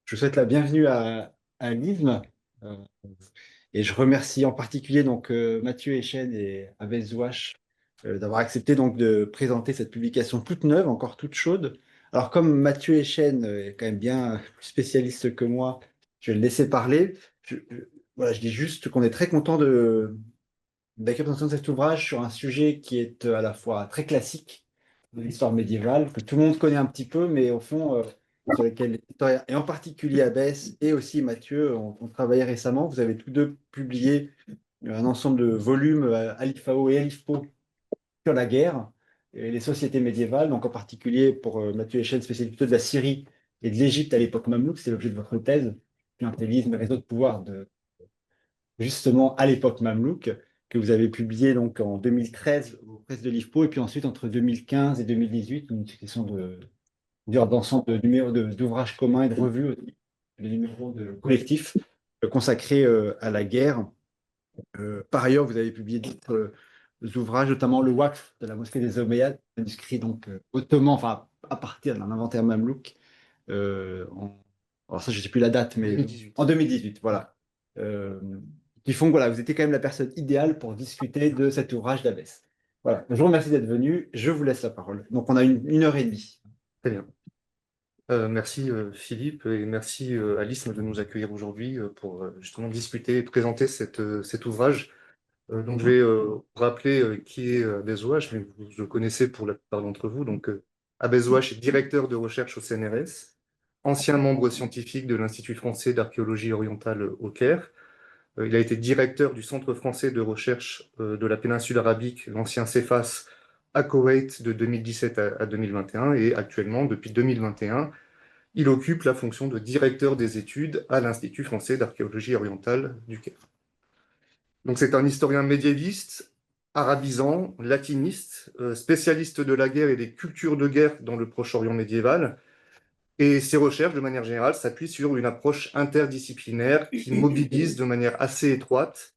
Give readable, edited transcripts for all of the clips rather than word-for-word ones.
Je vous souhaite la bienvenue à l'ISM euh, et je remercie en particulier Mathieu Echen et Abel Zouache d'avoir accepté de présenter cette publication toute neuve, encore toute chaude. Alors comme Mathieu Echen est quand même bien plus spécialiste que moi, je vais le laisser parler. Voilà, je dis juste qu'on est très content de la présentation de cet ouvrage sur un sujet qui est à la fois très classique de l'histoire médiévale, que tout le monde connaît un petit peu, mais au fond, sur lequel les historiens, et en particulier Abbès et aussi Mathieu, ont travaillé récemment. Vous avez tous deux publié un ensemble de volumes, Alifao et Alifpo, sur la guerre et les sociétés médiévales, donc en particulier pour Mathieu Echen, spécialiste plutôt de la Syrie et de l'Égypte à l'époque mamelouk, c'est l'objet de votre thèse, clientélisme et réseau de pouvoir justement à l'époque mamelouk, que vous avez publié donc en 2013 aux presses de l'IFPO, et puis ensuite entre 2015 et 2018, une succession d'ensemble de numéros d'ouvrages communs et de revues aussi, des numéros de collectifs consacrés à la guerre. Par ailleurs, vous avez publié d'autres ouvrages, notamment le Waqf de la mosquée des Omeyyades, manuscrit ottoman, enfin à partir d'un inventaire mamelouk, alors ça je ne sais plus la date, mais 2018. en 2018, voilà. Euh, qui font que voilà, vous étiez quand même la personne idéale pour discuter de cet ouvrage d'Abbès. Voilà, je vous remercie d'être venu, je vous laisse la parole. Donc on a une heure et demie. Très bien. Merci Philippe et merci Alice de nous accueillir aujourd'hui pour justement discuter et présenter cet ouvrage. Donc je vais rappeler qui est Abel Ouache, mais vous le connaissez pour la plupart d'entre vous. Donc Abel Ouache est directeur de recherche au CNRS, ancien membre scientifique de l'Institut français d'archéologie orientale au Caire. Il a été directeur du Centre français de recherche de la péninsule arabique, l'ancien CEPHAS, à Koweït de 2017 à 2021 et actuellement, depuis 2021, il occupe la fonction de directeur des études à l'Institut français d'archéologie orientale du Caire. Donc c'est un historien médiéviste, arabisant, latiniste, spécialiste de la guerre et des cultures de guerre dans le Proche-Orient médiéval. Et ses recherches, de manière générale, s'appuient sur une approche interdisciplinaire qui mobilise de manière assez étroite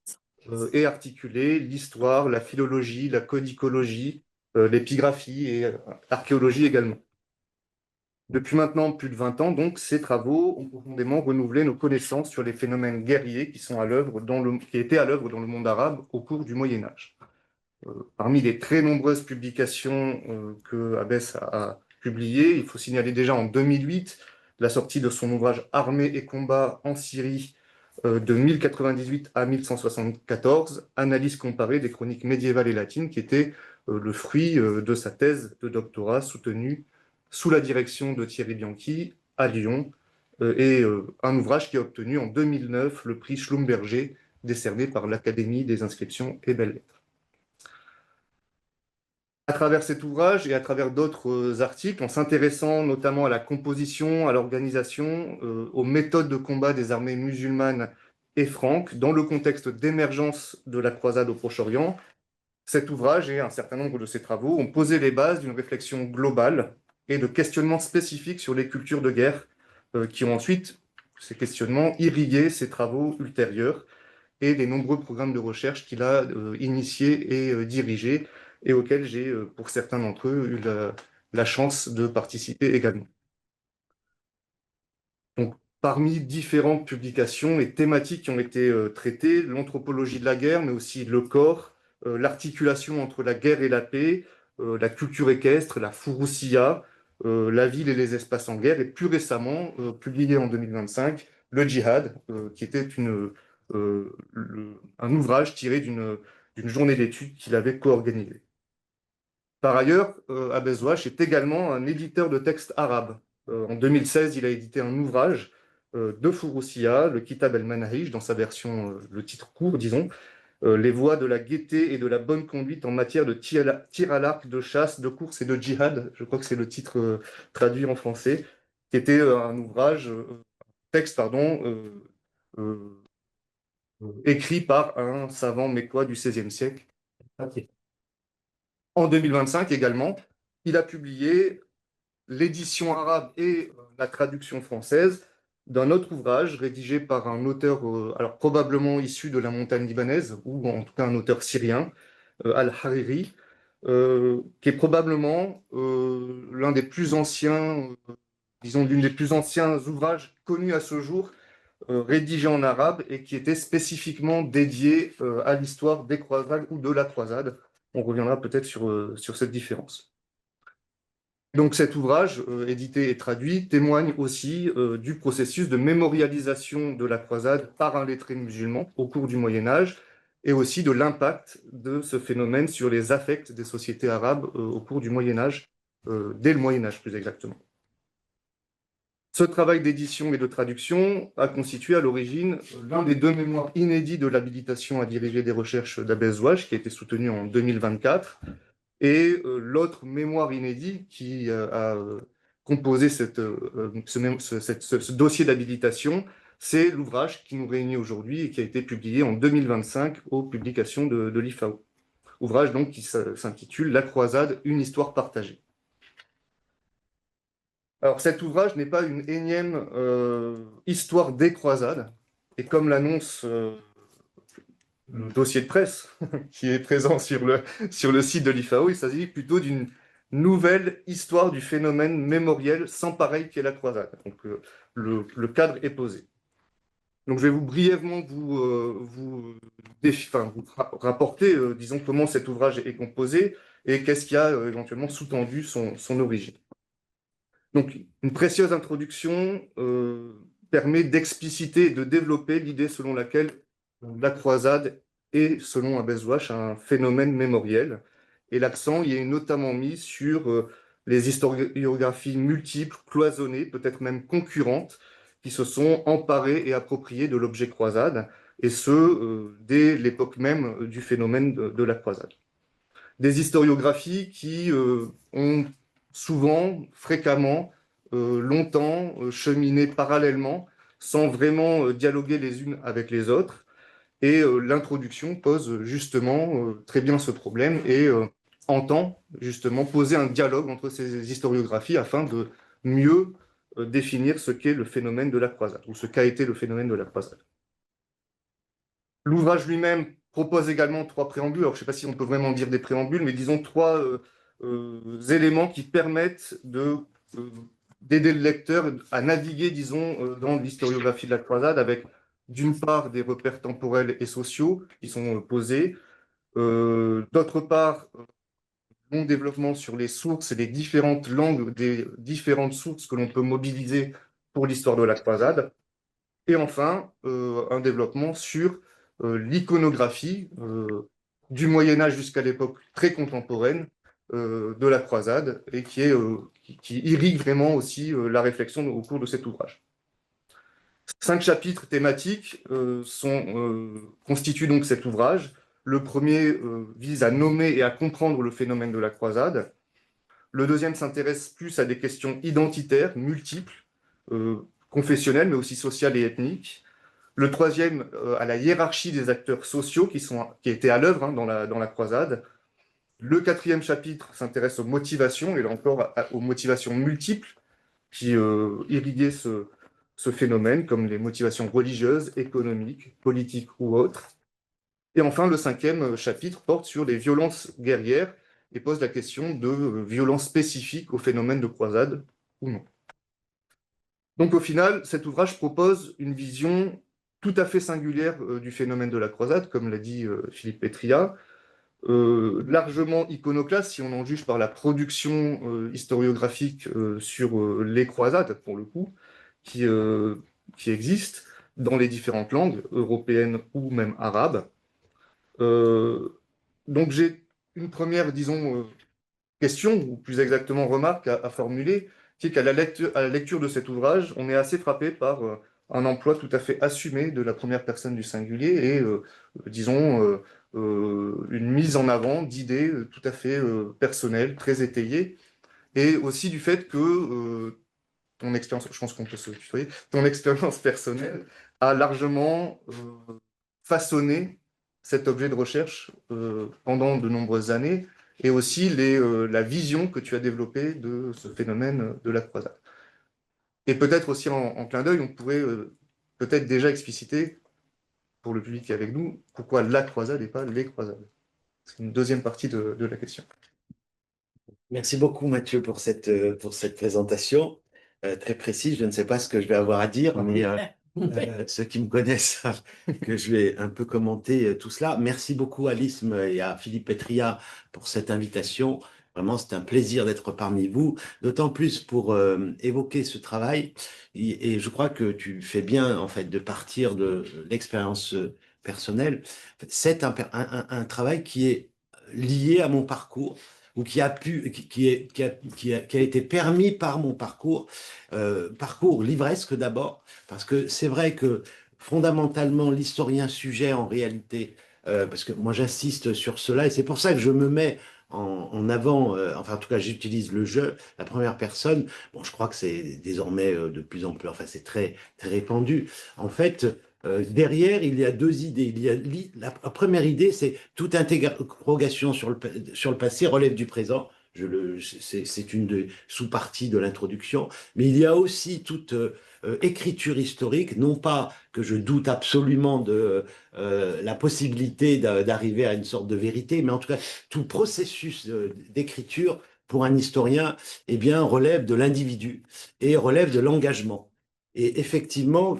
et articulée l'histoire, la philologie, la codicologie, l'épigraphie et l'archéologie également. Depuis maintenant plus de 20 ans, donc, ces travaux ont profondément renouvelé nos connaissances sur les phénomènes guerriers qui étaient à l'œuvre dans le monde arabe au cours du Moyen Âge. Parmi les très nombreuses publications que Abbès a publiées, il faut signaler déjà en 2008 la sortie de son ouvrage Armée et combat en Syrie de 1098 à 1174, analyse comparée des chroniques médiévales et latines, qui était le fruit de sa thèse de doctorat soutenue sous la direction de Thierry Bianchi à Lyon, et un ouvrage qui a obtenu en 2009 le prix Schlumberger, décerné par l'Académie des inscriptions et belles-lettres. À travers cet ouvrage et à travers d'autres articles, en s'intéressant notamment à la composition, à l'organisation, aux méthodes de combat des armées musulmanes et franques, dans le contexte d'émergence de la croisade au Proche-Orient, cet ouvrage et un certain nombre de ses travaux ont posé les bases d'une réflexion globale et de questionnements spécifiques sur les cultures de guerre, qui ont ensuite, ces questionnements, irrigué ses travaux ultérieurs et les nombreux programmes de recherche qu'il a initiés et dirigés, et auxquels j'ai, pour certains d'entre eux, eu la chance de participer également. Donc, parmi différentes publications et thématiques qui ont été traitées, l'anthropologie de la guerre, mais aussi le corps, l'articulation entre la guerre et la paix, la culture équestre, la fouroussia, la ville et les espaces en guerre, et plus récemment, publié en 2025, le djihad, qui était un ouvrage tiré d'une journée d'études qu'il avait co-organisée. Par ailleurs, Abbas Ouache est également un éditeur de textes arabes. En 2016, il a édité un ouvrage de Fouroussia, le Kitab el-Manahij, dans sa version, le titre court, disons, Les voies de la gaieté et de la bonne conduite en matière de tir à l'arc, de chasse, de course et de djihad. Je crois que c'est le titre traduit en français, qui était un ouvrage, texte, pardon, euh, écrit par un savant mécois du XVIe siècle. En 2025 également, il a publié l'édition arabe et la traduction française d'un autre ouvrage rédigé par un auteur, alors probablement issu de la montagne libanaise, ou en tout cas un auteur syrien, Al-Hariri, qui est probablement l'un des plus anciens disons, l'une des plus anciens ouvrages connus à ce jour, rédigé en arabe et qui était spécifiquement dédié à l'histoire des croisades ou de la croisade. On reviendra peut-être sur cette différence. Donc cet ouvrage, édité et traduit, témoigne aussi du processus de mémorialisation de la croisade par un lettré musulman au cours du Moyen Âge et aussi de l'impact de ce phénomène sur les affects des sociétés arabes au cours du Moyen Âge, dès le Moyen Âge plus exactement. Ce travail d'édition et de traduction a constitué à l'origine l'un des deux mémoires inédits de l'habilitation à diriger des recherches d'Abel Zouach, qui a été soutenu en 2024, et l'autre mémoire inédit qui a composé ce dossier d'habilitation, c'est l'ouvrage qui nous réunit aujourd'hui et qui a été publié en 2025 aux publications de l'IFAO. Ouvrage donc qui s'intitule La croisade, une histoire partagée. Alors cet ouvrage n'est pas une énième histoire des croisades, et comme l'annonce le dossier de presse qui est présent sur le site de l'IFAO, il s'agit plutôt d'une nouvelle histoire du phénomène mémoriel sans pareil qu'est la croisade. Donc le cadre est posé. Donc je vais brièvement vous rapporter, disons, comment cet ouvrage est composé et qu'est-ce qui a éventuellement sous-tendu son origine. Donc une précieuse introduction permet d'expliciter et de développer l'idée selon laquelle la croisade est, selon Abel Zouach, un phénomène mémoriel. Et l'accent y est notamment mis sur les historiographies multiples, cloisonnées, peut-être même concurrentes, qui se sont emparées et appropriées de l'objet croisade, et ce, dès l'époque même du phénomène de la croisade. Des historiographies qui ont souvent, fréquemment, longtemps cheminé parallèlement, sans vraiment dialoguer les unes avec les autres, et l'introduction pose justement très bien ce problème et entend justement poser un dialogue entre ces historiographies afin de mieux définir ce qu'est le phénomène de la croisade, ou ce qu'a été le phénomène de la croisade. L'ouvrage lui-même propose également trois préambules. Alors, je ne sais pas si on peut vraiment dire des préambules, mais disons trois éléments qui permettent d'aider le lecteur à naviguer, disons, dans l'historiographie de la croisade avec, d'une part, des repères temporels et sociaux qui sont posés, d'autre part, bon développement sur les sources et les différentes langues des différentes sources que l'on peut mobiliser pour l'histoire de la croisade, et enfin, un développement sur l'iconographie du Moyen Âge jusqu'à l'époque très contemporaine de la croisade et qui irrigue vraiment aussi la réflexion au cours de cet ouvrage. 5 chapitres thématiques constituent donc cet ouvrage. Le premier vise à nommer et à comprendre le phénomène de la croisade. Le deuxième s'intéresse plus à des questions identitaires, multiples, confessionnelles, mais aussi sociales et ethniques. Le troisième, à la hiérarchie des acteurs sociaux qui étaient à l'œuvre dans la croisade. Le quatrième chapitre s'intéresse aux motivations, et là encore aux motivations multiples qui irriguaient ce phénomène, comme les motivations religieuses, économiques, politiques ou autres. Et enfin, le cinquième chapitre porte sur les violences guerrières et pose la question de violences spécifiques au phénomène de croisade ou non. Donc au final, cet ouvrage propose une vision tout à fait singulière du phénomène de la croisade, comme l'a dit Philippe Pétria, largement iconoclaste si on en juge par la production historiographique sur les croisades, pour le coup, qui existent dans les différentes langues, européennes ou même arabes. Donc j'ai une première, disons, question, ou plus exactement remarque à formuler, qui est qu'à la lecture de cet ouvrage, on est assez frappé par un emploi tout à fait assumé de la première personne du singulier et, disons, une mise en avant d'idées tout à fait personnelles, très étayées, et aussi du fait que ton expérience, je pense qu'on peut se tutoyer, ton expérience personnelle a largement façonné cet objet de recherche pendant de nombreuses années, et aussi la vision que tu as développée de ce phénomène de la croisade. Et peut-être aussi en clin d'œil, on pourrait peut-être déjà expliciter, pour le public qui est avec nous, pourquoi la croisade et pas les croisades. C'est une deuxième partie de la question. Merci beaucoup, Mathieu, pour cette présentation. très précis. Je ne sais pas ce que je vais avoir à dire, mais ceux qui me connaissent savent que je vais un peu commenter tout cela. Merci beaucoup à l'ISM et à Philippe Petria pour cette invitation. Vraiment, c'est un plaisir d'être parmi vous, d'autant plus pour évoquer ce travail. Et je crois que tu fais bien, en fait, de partir de l'expérience personnelle. C'est un travail qui est lié à mon parcours ou qui a pu, qui a été permis par mon parcours, parcours livresque d'abord, parce que c'est vrai que fondamentalement, l'historien sujet, en réalité, parce que moi j'insiste sur cela, et c'est pour ça que je me mets en avant, enfin en tout cas j'utilise le jeu, la première personne. Bon, je crois que c'est désormais de plus en plus, enfin c'est très, très répandu. En fait, derrière, il y a deux idées. La première idée, c'est toute interrogation sur le passé relève du présent. C'est une sous-partie de l'introduction. Mais il y a aussi toute écriture historique, non pas que je doute absolument de la possibilité d'arriver à une sorte de vérité, mais en tout cas, tout processus d'écriture pour un historien, eh bien, relève de l'individu et relève de l'engagement. Et effectivement,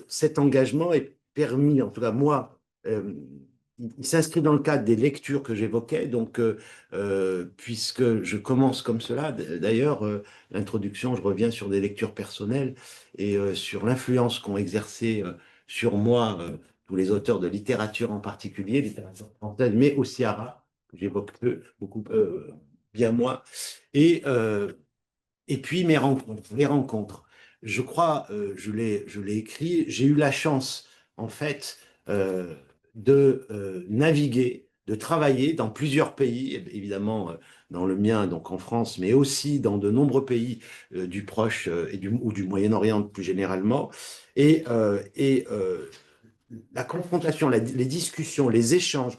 cet engagement est permis, en tout cas moi, il s'inscrit dans le cadre des lectures que j'évoquais, donc puisque je commence comme cela, d'ailleurs, l'introduction, je reviens sur des lectures personnelles et sur l'influence qu'ont exercé sur moi tous les auteurs de littérature en particulier, littérature française, mais aussi arabe, que j'évoque peu, beaucoup, bien moins, et, euh, et puis mes rencontres, les rencontres. Je crois, je l'ai écrit, j'ai eu la chance, en fait, de naviguer, de travailler dans plusieurs pays, évidemment dans le mien, donc en France, mais aussi dans de nombreux pays du Proche ou du Moyen-Orient plus généralement. Et la confrontation, les discussions, les échanges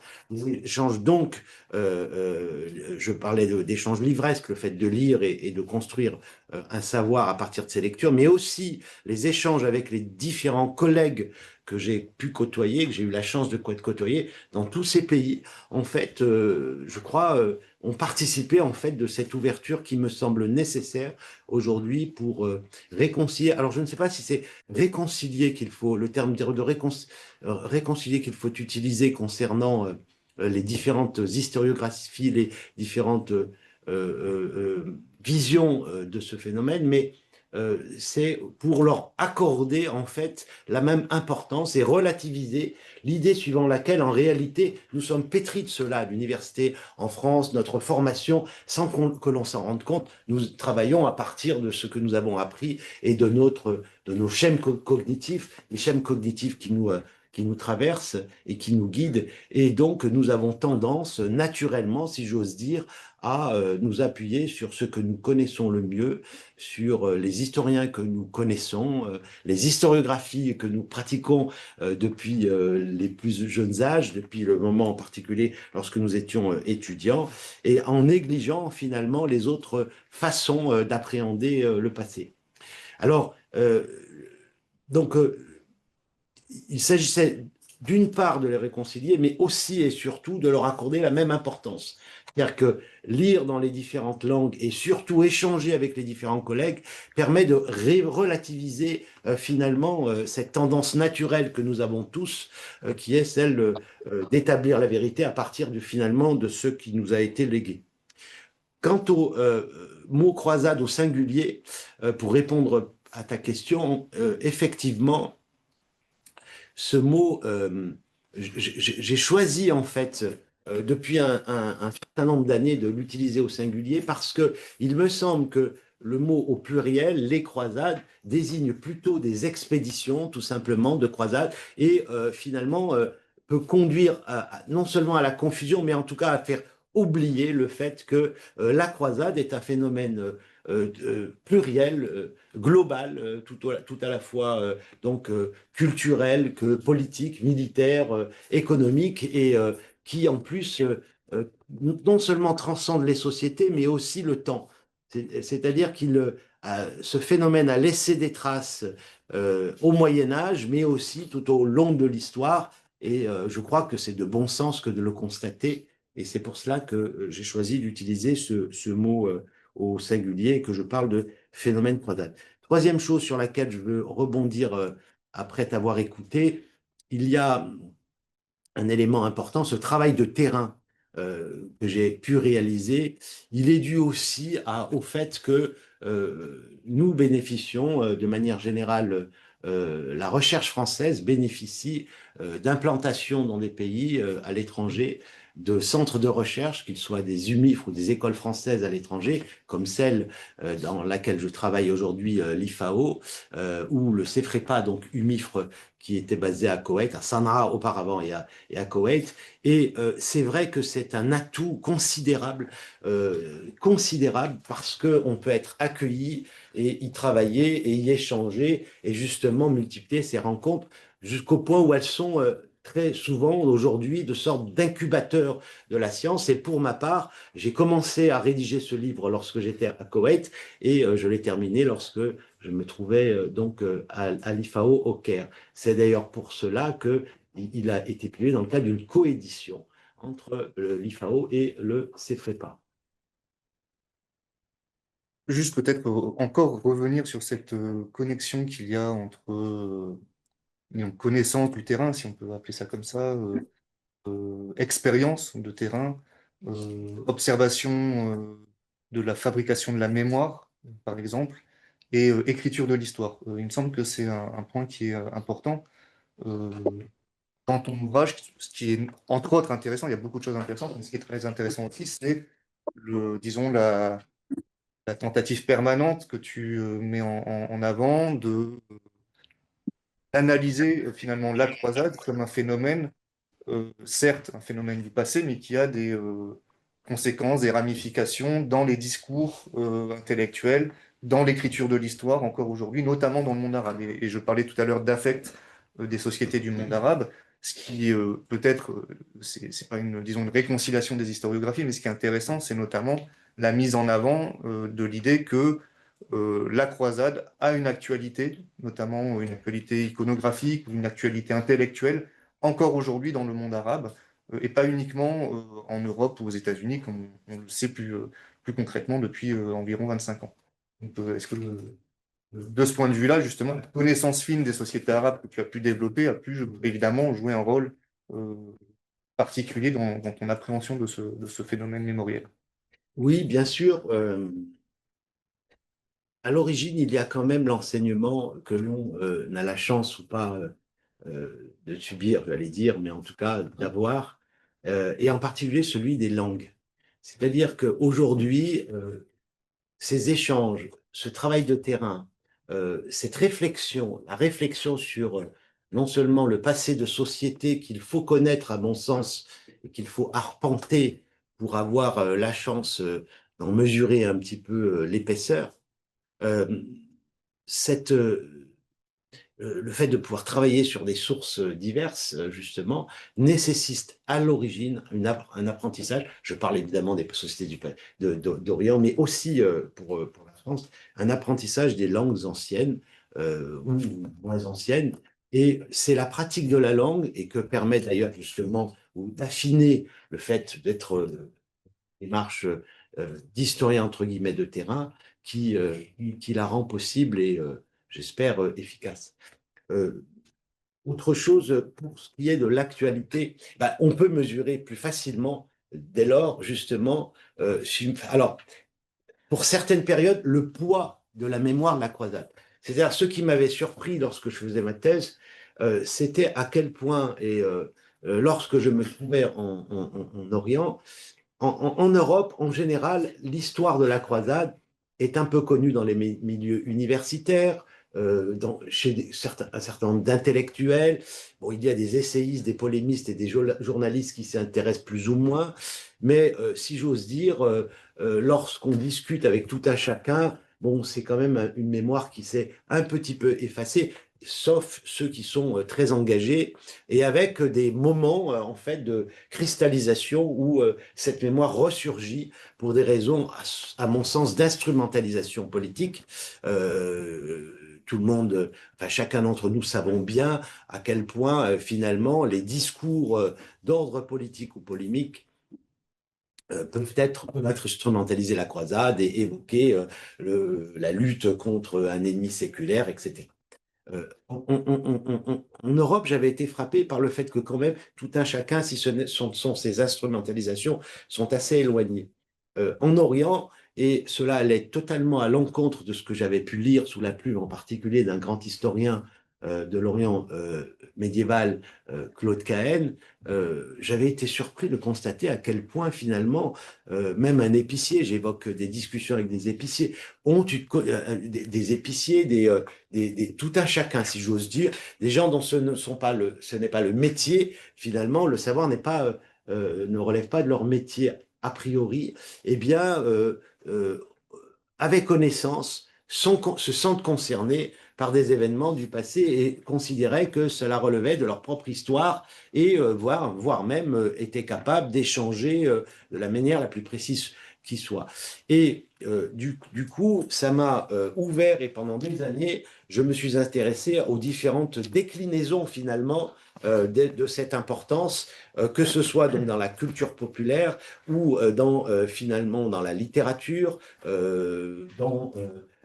donc, je parlais d'échanges livresques, le fait de lire et de construire un savoir à partir de ces lectures, mais aussi les échanges avec les différents collègues que j'ai pu côtoyer, que j'ai eu la chance de côtoyer dans tous ces pays, en fait, je crois, ont participé en fait de cette ouverture qui me semble nécessaire aujourd'hui pour réconcilier. Alors, je ne sais pas si c'est réconcilier qu'il faut, le terme de réconcilier qu'il faut utiliser concernant les différentes historiographies, les différentes visions de ce phénomène, mais c'est pour leur accorder en fait la même importance et relativiser l'idée suivant laquelle en réalité nous sommes pétris de cela à l'université en France, notre formation, sans que l'on s'en rende compte, nous travaillons à partir de ce que nous avons appris et de nos schèmes cognitifs, les schèmes cognitifs qui nous traversent et qui nous guident. Et donc, nous avons tendance, naturellement, si j'ose dire, à nous appuyer sur ce que nous connaissons le mieux, sur les historiens que nous connaissons, les historiographies que nous pratiquons depuis les plus jeunes âges, depuis le moment en particulier lorsque nous étions étudiants, et en négligeant finalement les autres façons d'appréhender le passé. Alors, donc, il s'agissait d'une part de les réconcilier, mais aussi et surtout de leur accorder la même importance. C'est-à-dire que lire dans les différentes langues et surtout échanger avec les différents collègues permet de relativiser finalement cette tendance naturelle que nous avons tous, qui est celle d'établir la vérité à partir finalement de ce qui nous a été légué. Quant au mot croisade au singulier, pour répondre à ta question, effectivement, ce mot, j'ai choisi en fait depuis un certain nombre d'années de l'utiliser au singulier parce que il me semble que le mot au pluriel, les croisades, désigne plutôt des expéditions, tout simplement, de croisades, et finalement peut conduire non seulement à la confusion, mais en tout cas à faire oublier le fait que la croisade est un phénomène pluriel, global, tout à la fois donc culturel que politique, militaire, économique, et qui en plus non seulement transcende les sociétés, mais aussi le temps. C'est-à-dire qu'il ce phénomène a laissé des traces au Moyen Âge, mais aussi tout au long de l'histoire. Et je crois que c'est de bon sens que de le constater. Et c'est pour cela que j'ai choisi d'utiliser ce mot au singulier et que je parle de phénomène croisade. Troisième chose sur laquelle je veux rebondir après t'avoir écouté, il y a un élément important, ce travail de terrain que j'ai pu réaliser, il est dû aussi au fait que nous bénéficions de manière générale, la recherche française bénéficie d'implantations dans des pays à l'étranger, de centres de recherche, qu'ils soient des UMIFRE ou des écoles françaises à l'étranger, comme celle dans laquelle je travaille aujourd'hui, l'IFAO, ou le CEFREPA, donc UMIFRE, qui était basé à Koweït, à Sanaa auparavant et à Koweït. Et c'est vrai que c'est un atout considérable, considérable parce qu'on peut être accueilli et y travailler et y échanger et justement multiplier ces rencontres jusqu'au point où elles sont très souvent aujourd'hui de sorte d'incubateurs de la science. Et pour ma part, j'ai commencé à rédiger ce livre lorsque j'étais à Koweït et je l'ai terminé lorsque je me trouvais donc à l'IFAO au Caire. C'est d'ailleurs pour cela qu'il a été publié dans le cadre d'une coédition entre l'IFAO et le CEFREPA. Juste peut-être encore revenir sur cette connexion qu'il y a entre connaissance du terrain, si on peut appeler ça comme ça, expérience de terrain, observation de la fabrication de la mémoire, par exemple, et écriture de l'histoire. Il me semble que c'est un point qui est important. Euh, dans ton ouvrage, ce qui est entre autres intéressant, il y a beaucoup de choses intéressantes, mais ce qui est très intéressant aussi, c'est disons, la tentative permanente que tu mets en avant d'analyser finalement la croisade comme un phénomène, certes un phénomène du passé, mais qui a des conséquences, des ramifications dans les discours intellectuels, dans l'écriture de l'histoire encore aujourd'hui, notamment dans le monde arabe. Et je parlais tout à l'heure d'affect des sociétés du monde arabe, ce qui peut-être, c'est pas une, disons, une réconciliation des historiographies, mais ce qui est intéressant, c'est notamment la mise en avant de l'idée que la croisade a une actualité, notamment une actualité iconographique, une actualité intellectuelle, encore aujourd'hui dans le monde arabe, et pas uniquement en Europe ou aux États-Unis, comme on le sait plus concrètement depuis environ 25 ans. Donc, est-ce que de ce point de vue-là, justement, la connaissance fine des sociétés arabes que tu as pu développer a pu évidemment jouer un rôle euh, particulier dans ton appréhension de ce phénomène mémoriel? Oui, bien sûr. À l'origine, il y a quand même l'enseignement que l'on a la chance ou pas de subir, j'allais dire, mais en tout cas d'avoir, et en particulier celui des langues. C'est-à-dire qu'aujourd'hui, ces échanges, ce travail de terrain, cette réflexion, la réflexion sur non seulement le passé de société qu'il faut connaître à mon sens et qu'il faut arpenter pour avoir la chance d'en mesurer un petit peu l'épaisseur, euh, cette, le fait de pouvoir travailler sur des sources diverses, justement, nécessite à l'origine un apprentissage. Je parle évidemment des sociétés d'Orient, mais aussi pour la France, un apprentissage des langues anciennes ou moins anciennes. Et c'est la pratique de la langue et que permet d'ailleurs justement ou d'affiner le fait d'être démarche d'historien entre guillemets de terrain qui la rend possible et j'espère efficace. Euh, Autre chose, pour ce qui est de l'actualité, bah, on peut mesurer plus facilement dès lors, justement, alors, pour certaines périodes, le poids de la mémoire de la croisade. C'est-à-dire, ce qui m'avait surpris lorsque je faisais ma thèse, c'était à quel point, et lorsque je me trouvais en Orient, en Europe, en général, l'histoire de la croisade est un peu connue dans les milieux universitaires, chez un certain nombre d'intellectuels. Bon, il y a des essayistes, des polémistes et des journalistes qui s'y intéressent plus ou moins. Mais si j'ose dire, lorsqu'on discute avec tout un chacun, bon, c'est quand même une mémoire qui s'est un petit peu effacée, sauf ceux qui sont très engagés et avec des moments en fait de cristallisation où cette mémoire ressurgit pour des raisons, à mon sens, d'instrumentalisation politique. Tout le monde, enfin chacun d'entre nous savons bien à quel point finalement les discours d'ordre politique ou polémique peuvent être instrumentaliser la croisade et évoquer la lutte contre un ennemi séculaire, etc. En Europe, j'avais été frappé par le fait que quand même, tout un chacun, si ce sont ces instrumentalisations, sont assez éloignées. En Orient, et cela allait totalement à l'encontre de ce que j'avais pu lire sous la plume, en particulier d'un grand historien de l'Orient médiéval, Claude Cahen, j'avais été surpris de constater à quel point finalement, même un épicier, j'évoque des discussions avec des épiciers, ont des épiciers, tout un chacun, si j'ose dire, des gens dont ce n'est pas le métier, finalement, le savoir ne relève pas de leur métier a priori, eh bien, avaient connaissance, se sentent concernés par des événements du passé et considéraient que cela relevait de leur propre histoire et voire même étaient capables d'échanger de la manière la plus précise qui soit. Et du coup, ça m'a ouvert et pendant des années, je me suis intéressé aux différentes déclinaisons finalement de cette importance, que ce soit donc dans la culture populaire ou finalement dans la littérature, dans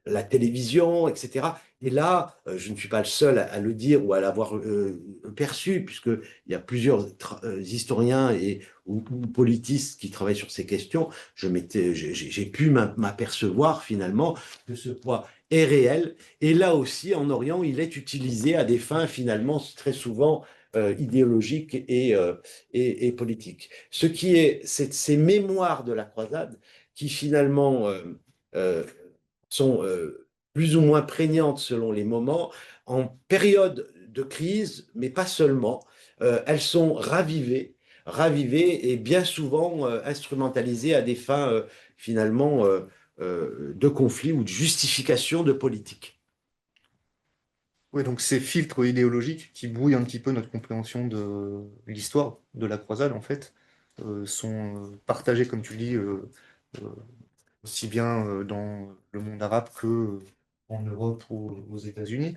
la télévision, etc. Et là, je ne suis pas le seul à le dire ou à l'avoir perçu, puisqu'il y a plusieurs historiens ou politistes qui travaillent sur ces questions. J'ai pu m'apercevoir finalement que ce poids est réel. Et là aussi, en Orient, il est utilisé à des fins finalement très souvent idéologiques et politiques. Ces mémoires de la croisade qui finalement euh, sont plus ou moins prégnantes selon les moments, en période de crise, mais pas seulement, elles sont ravivées et bien souvent instrumentalisées à des fins finalement de conflit ou de justification de politique. Oui, donc ces filtres idéologiques qui brouillent un petit peu notre compréhension de l'histoire de la croisade, en fait, sont partagés, comme tu le dis, euh, aussi bien dans le monde arabe que en Europe ou aux États-Unis.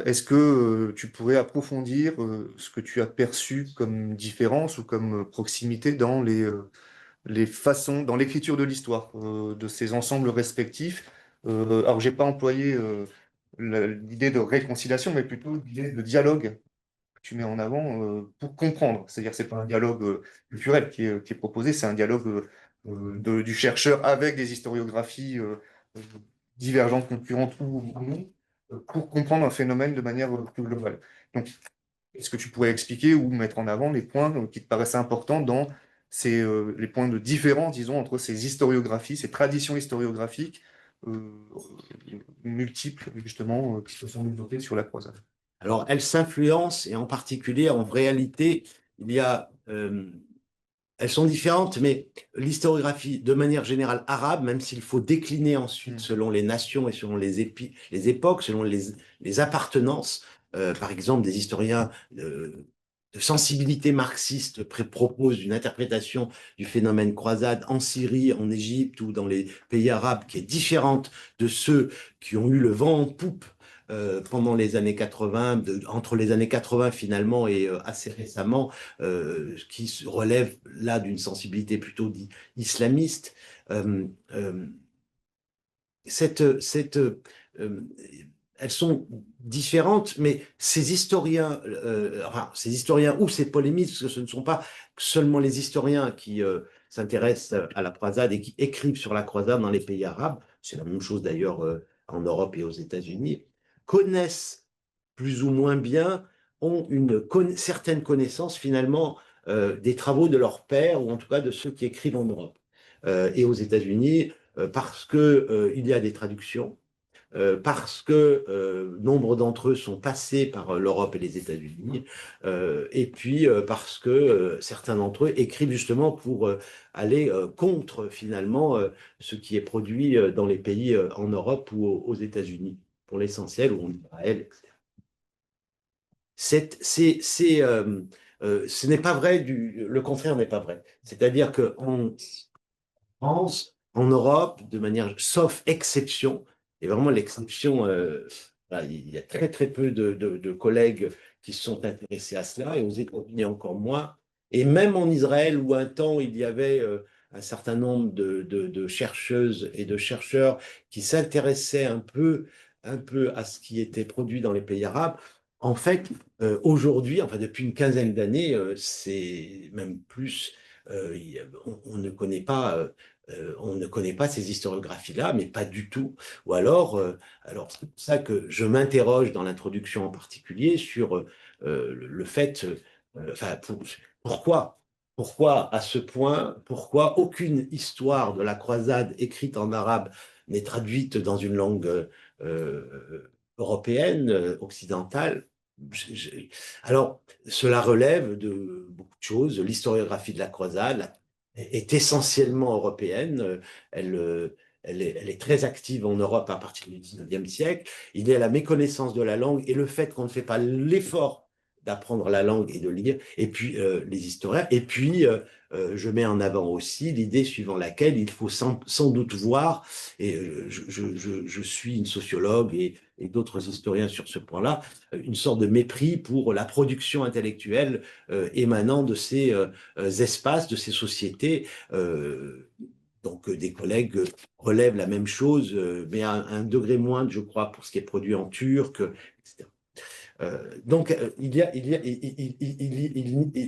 Est-ce que tu pourrais approfondir ce que tu as perçu comme différence ou comme proximité dans les façons, dans l'écriture de l'histoire de ces ensembles respectifs? Alors, j'ai pas employé l'idée de réconciliation, mais plutôt l'idée de dialogue que tu mets en avant pour comprendre. C'est-à-dire, c'est pas un dialogue culturel qui est proposé, c'est un dialogue du chercheur avec des historiographies euh, divergentes, concurrentes ou non, pour comprendre un phénomène de manière plus globale. Donc, est-ce que tu pourrais expliquer ou mettre en avant les points qui te paraissaient importants dans les points de différence, disons, entre ces historiographies, ces traditions historiographiques euh, multiples, justement, qui se sont développées sur la croisade? Alors, elles s'influencent et en particulier, en réalité, il y a elles sont différentes, mais l'historiographie, de manière générale arabe, même s'il faut décliner ensuite selon les nations et selon les époques, selon les appartenances, par exemple, des historiens de sensibilité marxiste proposent une interprétation du phénomène croisade en Syrie, en Égypte ou dans les pays arabes qui est différente de ceux qui ont eu le vent en poupe pendant les années 80, entre les années 80 finalement et assez récemment, qui relève là d'une sensibilité plutôt islamiste. Euh, euh, euh, elles sont différentes, mais ces historiens ou ces polémistes, parce que ce ne sont pas seulement les historiens qui s'intéressent à la croisade et qui écrivent sur la croisade dans les pays arabes, c'est la même chose d'ailleurs en Europe et aux États-Unis, connaissent plus ou moins bien, ont certaine connaissance finalement des travaux de leurs pairs, ou en tout cas de ceux qui écrivent en Europe. Et aux États-Unis, parce qu'il y a des traductions, parce que nombre d'entre eux sont passés par l'Europe et les États-Unis, et puis parce que certains d'entre eux écrivent justement pour aller contre finalement ce qui est produit dans les pays en Europe ou aux États-Unis, pour l'essentiel, ou en Israël, etc. Ce n'est pas vrai, le contraire n'est pas vrai. C'est-à-dire qu'en France, en Europe, de manière, sauf exception, et vraiment l'exception, il y a très très peu de collègues qui se sont intéressés à cela, et aux États-Unis encore moins. Et même en Israël, où un temps il y avait un certain nombre de chercheuses et de chercheurs qui s'intéressaient un peu à ce qui était produit dans les pays arabes. En fait, aujourd'hui, enfin depuis une quinzaine d'années, c'est même plus, on ne connaît pas. On ne connaît pas ces historiographies-là, mais pas du tout. Ou alors c'est pour ça que je m'interroge dans l'introduction en particulier sur le fait, enfin, pourquoi à ce point, pourquoi aucune histoire de la croisade écrite en arabe n'est traduite dans une langue européenne, occidentale? Alors, cela relève de beaucoup de choses. L'historiographie de la croisade est essentiellement européenne. Elle, elle est très active en Europe à partir du 19e siècle. Il y a la méconnaissance de la langue et le fait qu'on ne fait pas l'effort d'apprendre la langue et de lire, et puis les historiens. Et puis, je mets en avant aussi l'idée suivant laquelle il faut sans doute voir, et je suis une sociologue et d'autres historiens sur ce point-là, une sorte de mépris pour la production intellectuelle émanant de ces espaces, de ces sociétés. Donc, des collègues relèvent la même chose, mais à un degré moindre, je crois, pour ce qui est produit en turc, etc. Donc,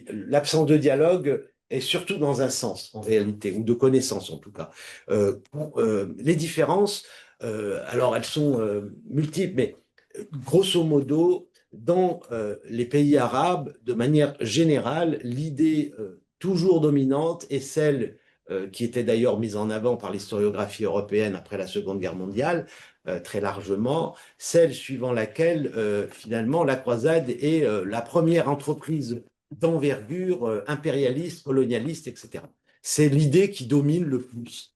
l'absence de dialogue est surtout dans un sens, en réalité, ou de connaissance en tout cas. Les différences, alors elles sont multiples, mais grosso modo, dans les pays arabes, de manière générale, l'idée toujours dominante est celle qui était d'ailleurs mise en avant par l'historiographie européenne après la Seconde Guerre mondiale, très largement, celle suivant laquelle finalement la croisade est la première entreprise d'envergure impérialiste, colonialiste, etc. C'est l'idée qui domine le plus,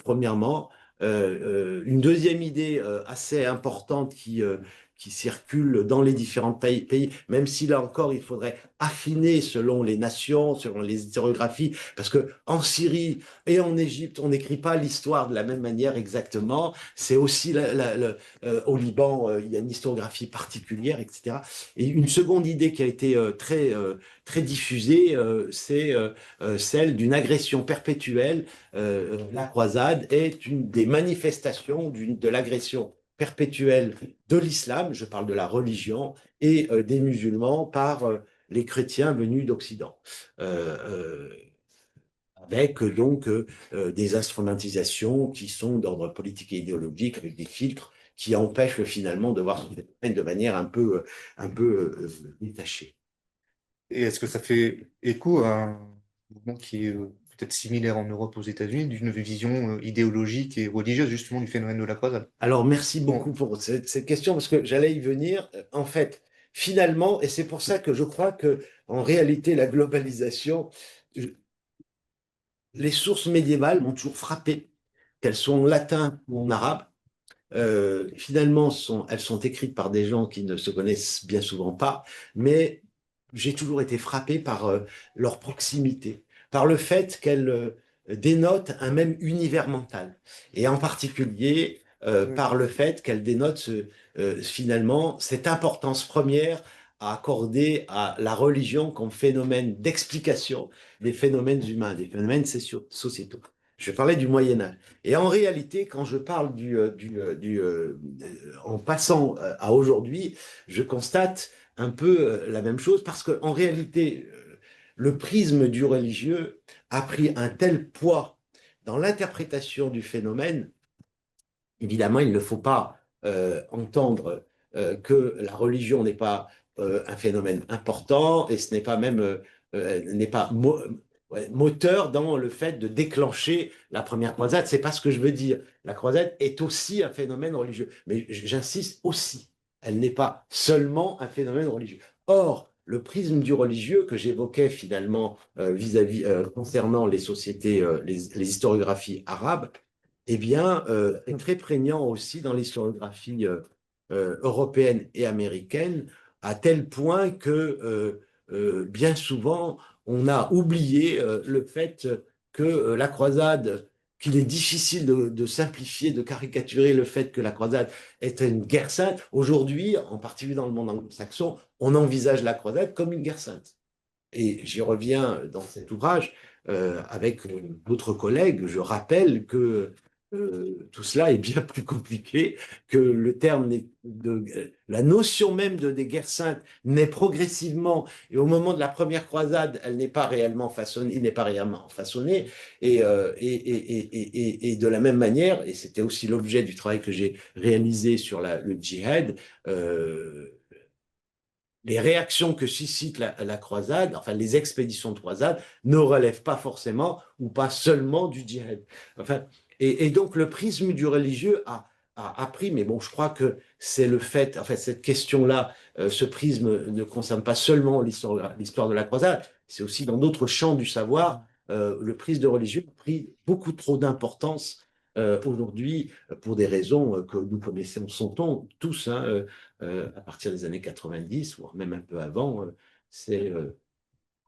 premièrement. Une deuxième idée assez importante qui circule dans les différents pays, même si là encore il faudrait affiner selon les nations, selon les historiographies, parce que en Syrie et en Égypte, on n'écrit pas l'histoire de la même manière exactement. C'est aussi au Liban, il y a une historiographie particulière, etc. Et une seconde idée qui a été très diffusée, c'est celle d'une agression perpétuelle. La croisade est une des manifestations de l'agression perpétuelle de l'islam, je parle de la religion, et des musulmans par les chrétiens venus d'Occident. Avec donc des instrumentalisations qui sont d'ordre politique et idéologique, avec des filtres qui empêchent finalement de voir ce phénomène de manière un peu détachée. Et est-ce que ça fait écho à un mouvement qui est peut-être similaire en Europe, aux États-Unis, d'une vision idéologique et religieuse justement du phénomène de la croisade? Alors, merci beaucoup pour cette question, parce que j'allais y venir. En fait, finalement, et c'est pour ça que je crois que, en réalité, la globalisation, les sources médiévales m'ont toujours frappé, qu'elles soient en latin ou en arabe. Finalement, elles sont écrites par des gens qui ne se connaissent bien souvent pas, mais j'ai toujours été frappé par leur proximité, par le fait qu'elles dénotent un même univers mental, et en particulier par le fait qu'elles dénotent finalement cette importance première à accorder à la religion comme phénomène d'explication des phénomènes humains, des phénomènes sociétaux. Je parlais du Moyen Âge. Et en réalité, quand je parle en passant à aujourd'hui, je constate un peu la même chose, parce qu'en réalité, le prisme du religieux a pris un tel poids dans l'interprétation du phénomène. Évidemment, il ne faut pas entendre que la religion n'est pas un phénomène important, et ce n'est pas même n'est pas moteur dans le fait de déclencher la première croisade. C'est pas ce que je veux dire. La croisade est aussi un phénomène religieux, mais j'insiste aussi, elle n'est pas seulement un phénomène religieux. Or, le prisme du religieux que j'évoquais finalement concernant les sociétés, les historiographies arabes, eh bien, est très prégnant aussi dans l'historiographie européenne et américaine, à tel point que bien souvent, on a oublié le fait que la croisade, qu'il est difficile de simplifier, de caricaturer le fait que la croisade est une guerre sainte. Aujourd'hui, en particulier dans le monde anglo-saxon, on envisage la croisade comme une guerre sainte. Et j'y reviens dans cet ouvrage, avec d'autres collègues, je rappelle que tout cela est bien plus compliqué, que le terme la notion même des guerres saintes naît progressivement, et au moment de la première croisade, elle n'est pas réellement façonnée, il n'est pas réellement façonné, et de la même manière, et c'était aussi l'objet du travail que j'ai réalisé sur le djihad, les réactions que suscite la croisade, enfin les expéditions de croisade, ne relèvent pas forcément ou pas seulement du djihad. Enfin, et donc le prisme du religieux a pris, mais bon, je crois que c'est le fait, en fait, cette question-là, ce prisme ne concerne pas seulement l'histoire de la croisade, c'est aussi dans d'autres champs du savoir, le prisme de religieux a pris beaucoup trop d'importance aujourd'hui pour des raisons que nous connaissons tous, hein, à partir des années 90, voire même un peu avant, c'est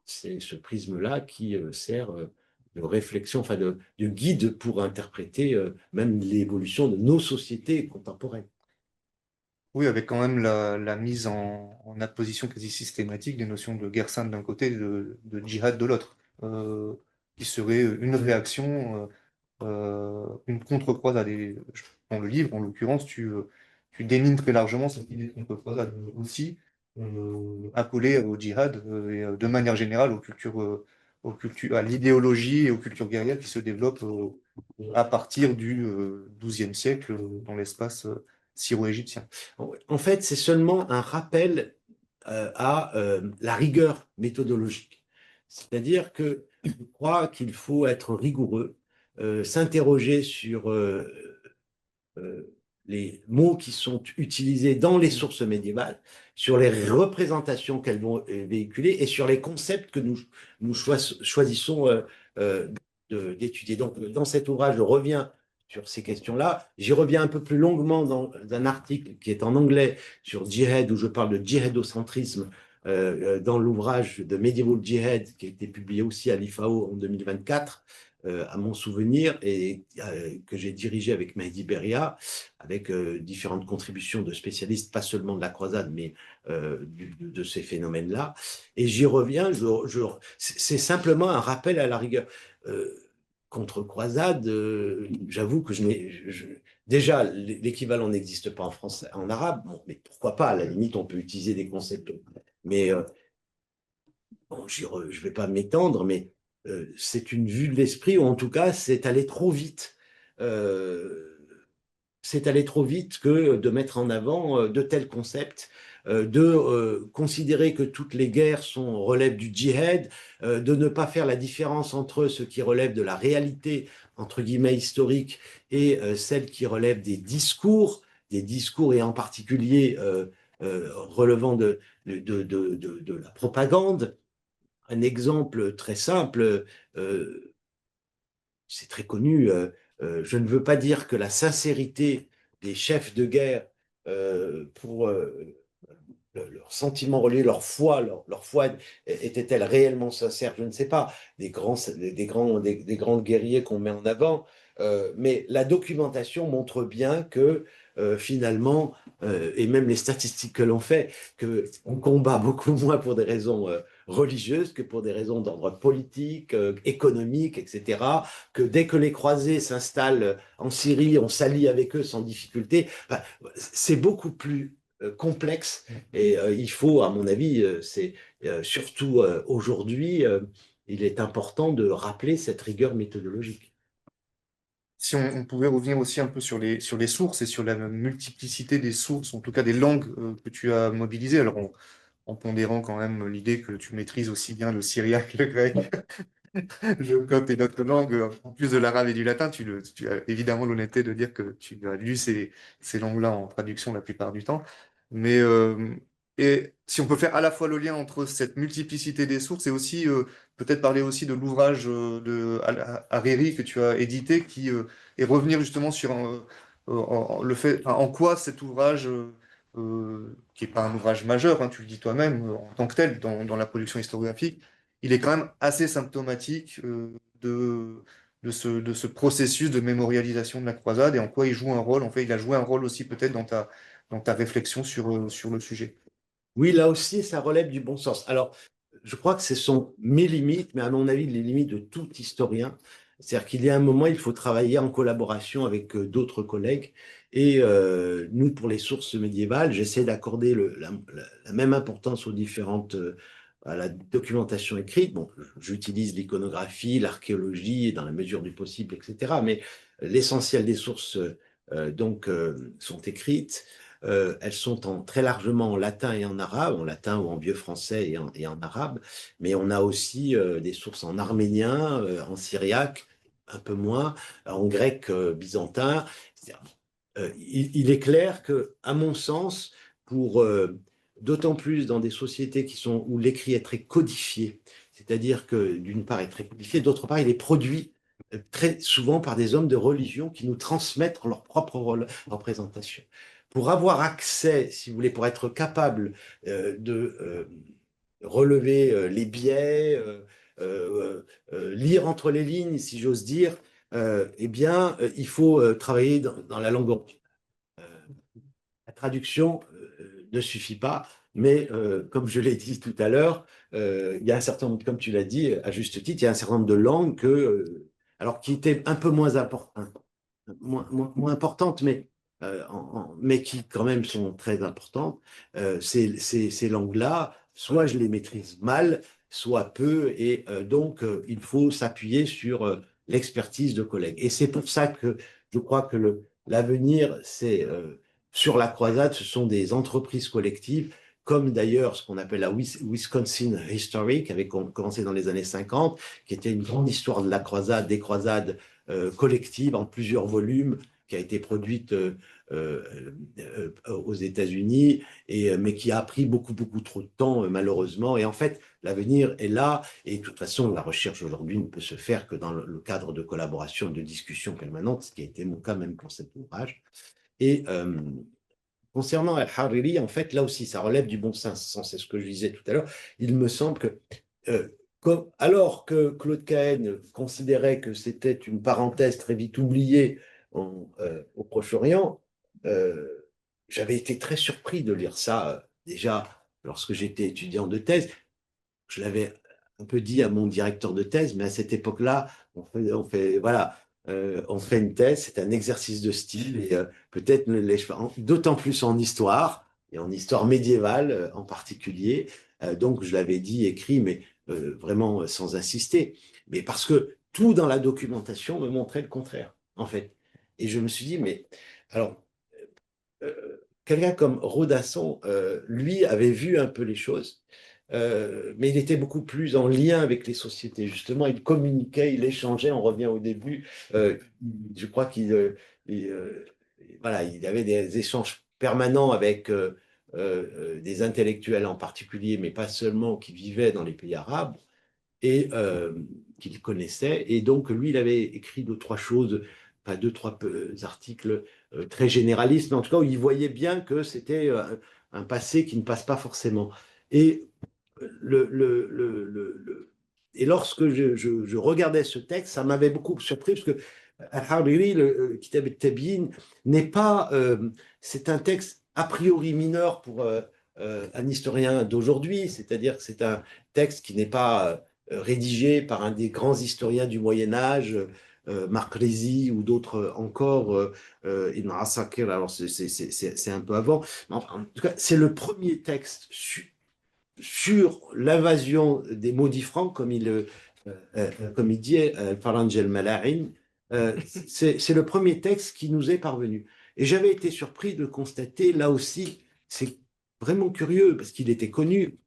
ce prisme-là qui sert de réflexion, enfin de guide pour interpréter même l'évolution de nos sociétés contemporaines. Oui, avec quand même la mise en apposition quasi systématique des notions de guerre sainte d'un côté et de djihad de l'autre, qui serait une réaction, une contre-croisade. Et dans le livre, en l'occurrence, tu démines très largement cette idée de contre-croisade aussi, accolée au djihad et de manière générale à l'idéologie et aux cultures guerrières qui se développent à partir du XIIe siècle dans l'espace syro-égyptien. En fait, c'est seulement un rappel à la rigueur méthodologique. C'est-à-dire que je crois qu'il faut être rigoureux, s'interroger sur les mots qui sont utilisés dans les sources médiévales, sur les représentations qu'elles vont véhiculer et sur les concepts que nous choisissons d'étudier. Donc, dans cet ouvrage, je reviens sur ces questions-là. J'y reviens un peu plus longuement dans un article qui est en anglais sur djihad, où je parle de djihadocentrisme, dans l'ouvrage de Medieval Jihad, qui a été publié aussi à l'IFAO en 2024, à mon souvenir, et que j'ai dirigé avec Mehdi Beria, avec différentes contributions de spécialistes, pas seulement de la croisade, mais de ces phénomènes-là. Et j'y reviens, c'est simplement un rappel à la rigueur. Contre croisade, j'avoue que déjà, l'équivalent n'existe pas en français, en arabe, bon, mais pourquoi pas, à la limite, on peut utiliser des concepts. Mais bon, je ne vais pas m'étendre, mais c'est une vue de l'esprit, ou en tout cas, c'est allé trop vite. C'est aller trop vite que de mettre en avant de tels concepts, de considérer que toutes les guerres relèvent du djihad, de ne pas faire la différence entre ce qui relève de la réalité, entre guillemets, historique, et celle qui relève des discours et en particulier relevant de la propagande. Un exemple très simple, c'est très connu, je ne veux pas dire que la sincérité des chefs de guerre pour leur sentiment relié, leur foi était-elle réellement sincère? Je ne sais pas. Des grands guerriers qu'on met en avant, mais la documentation montre bien que finalement, et même les statistiques que l'on fait, qu'on combat beaucoup moins pour des raisons religieuses que pour des raisons d'ordre politique, économique, etc. Que dès que les croisés s'installent en Syrie, on s'allie avec eux sans difficulté. Enfin, c'est beaucoup plus complexe et il faut, à mon avis, c'est surtout aujourd'hui, il est important de rappeler cette rigueur méthodologique. Si on pouvait revenir aussi un peu sur les sources et sur la multiplicité des sources, en tout cas des langues que tu as mobilisées, alors en pondérant quand même l'idée que tu maîtrises aussi bien le syriaque, le grec, le copte et d'autres langues, en plus de l'arabe et du latin, tu as évidemment l'honnêteté de dire que tu as lu ces langues-là en traduction la plupart du temps. Mais et si on peut faire à la fois le lien entre cette multiplicité des sources et aussi peut-être parler aussi de l'ouvrage de Hariri que tu as édité, et revenir justement sur le fait, enfin, en quoi cet ouvrage, qui n'est pas un ouvrage majeur, hein, tu le dis toi-même, en tant que tel, dans la production historiographique, il est quand même assez symptomatique de ce processus de mémorialisation de la croisade et en quoi il joue un rôle. En fait, il a joué un rôle aussi peut-être dans ta réflexion sur le sujet. Oui, là aussi, ça relève du bon sens. Alors, je crois que ce sont mes limites, mais à mon avis, les limites de tout historien. C'est-à-dire qu'il y a un moment, il faut travailler en collaboration avec d'autres collègues. Et nous, pour les sources médiévales, j'essaie d'accorder la même importance aux différentes, à la documentation écrite. Bon, j'utilise l'iconographie, l'archéologie, dans la mesure du possible, etc. Mais l'essentiel des sources sont écrites. Elles sont très largement en latin et en arabe, en latin ou en vieux français et en arabe, mais on a aussi des sources en arménien, en syriaque, un peu moins, en grec byzantin. Il est clair que, à mon sens, pour d'autant plus dans des sociétés où l'écrit est très codifié, c'est-à-dire que d'une part il est très codifié, d'autre part il est produit très souvent par des hommes de religion qui nous transmettent leur propre représentation. Pour avoir accès, si vous voulez, pour être capable de relever les biais, lire entre les lignes, si j'ose dire, eh bien, il faut travailler dans la langue originale. La traduction ne suffit pas, mais comme je l'ai dit tout à l'heure, il y a un certain nombre, comme tu l'as dit, à juste titre, il y a un certain nombre de langues alors qui étaient un peu moins importantes, mais qui quand même sont très importantes. Ces langues-là, soit je les maîtrise mal, soit peu, et donc il faut s'appuyer sur l'expertise de collègues. Et c'est pour ça que je crois que l'avenir, c'est sur la croisade, ce sont des entreprises collectives, comme d'ailleurs ce qu'on appelle la Wisconsin History, qui avait commencé dans les années 50, qui était une grande histoire de la croisade, des croisades collectives en plusieurs volumes, qui a été produite aux États-Unis, mais qui a pris beaucoup, beaucoup trop de temps, malheureusement. Et en fait, l'avenir est là. Et de toute façon, la recherche aujourd'hui ne peut se faire que dans le cadre de collaboration et de discussion permanente, ce qui a été mon cas même pour cet ouvrage. Et concernant Al-Hariri, en fait, là aussi, ça relève du bon sens, c'est ce que je disais tout à l'heure. Il me semble que, alors que Claude Cahn considérait que c'était une parenthèse très vite oubliée au Proche-Orient, j'avais été très surpris de lire ça déjà lorsque j'étais étudiant de thèse. Je l'avais un peu dit à mon directeur de thèse, mais à cette époque-là, voilà, on fait une thèse, c'est un exercice de style, et peut-être d'autant plus en histoire, et en histoire médiévale en particulier. Donc, je l'avais dit, écrit, mais vraiment sans insister. Mais parce que tout dans la documentation me montrait le contraire, en fait. Et je me suis dit, mais alors, quelqu'un comme Rodasson, lui, avait vu un peu les choses, mais il était beaucoup plus en lien avec les sociétés. Justement, il communiquait, il échangeait. On revient au début. Je crois voilà, il avait des échanges permanents avec des intellectuels en particulier, mais pas seulement, qui vivaient dans les pays arabes et qu'il connaissait. Et donc, lui, il avait écrit deux, trois choses, pas deux, trois articles très généralistes, mais en tout cas, où il voyait bien que c'était un passé qui ne passe pas forcément. Et, et lorsque je regardais ce texte, ça m'avait beaucoup surpris, parce que Al-Hariri, le Kitab al-Tabyin, n'est pas. C'est un texte a priori mineur pour un historien d'aujourd'hui, c'est-à-dire que c'est un texte qui n'est pas rédigé par un des grands historiens du Moyen Âge, Marc Rézy ou d'autres encore, Ibn Asakir, alors c'est un peu avant. Mais en tout cas, c'est le premier texte sur l'invasion des maudits francs, comme il dit, Faraj el-Mala'in. C'est le premier texte qui nous est parvenu. Et j'avais été surpris de constater, là aussi, c'est vraiment curieux, parce qu'il était connu,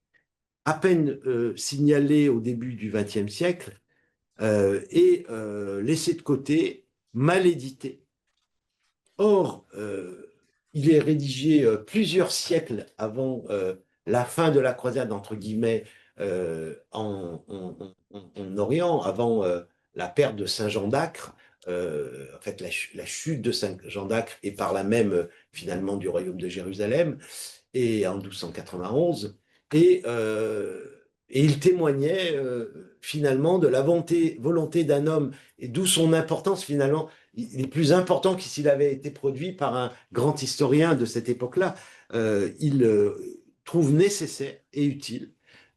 à peine signalé au début du XXe siècle, et laissé de côté, mal édité. Or, il est rédigé plusieurs siècles avant la fin de la croisade, entre guillemets, en Orient, avant la perte de Saint-Jean d'Acre, en fait la chute de Saint-Jean d'Acre, et par là même finalement du royaume de Jérusalem, et en 1291. Et il témoignait finalement de la volonté d'un homme, et d'où son importance finalement. Il est plus important que s'il avait été produit par un grand historien de cette époque-là. Il trouve nécessaire et utile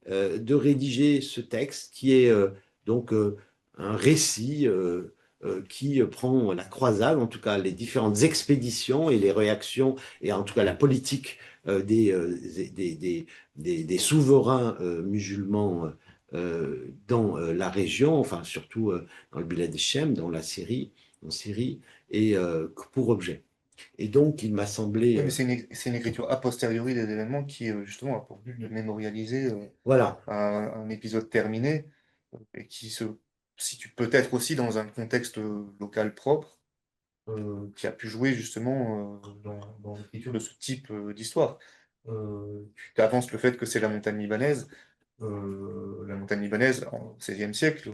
de rédiger ce texte qui est donc un récit qui prend la croisade, en tout cas les différentes expéditions et les réactions, et en tout cas la politique des souverains musulmans dans la région, enfin surtout dans le Bilad Shem, dans la Syrie, en Syrie, et pour objet. Et donc, il m'a semblé, Oui, mais c'est une écriture a posteriori des événements qui, justement, a pour but de mémorialiser voilà, un épisode terminé et qui se situe peut-être aussi dans un contexte local propre qui a pu jouer justement dans l'écriture de ce type d'histoire. Tu avances le fait que c'est la montagne libanaise en XVIe siècle,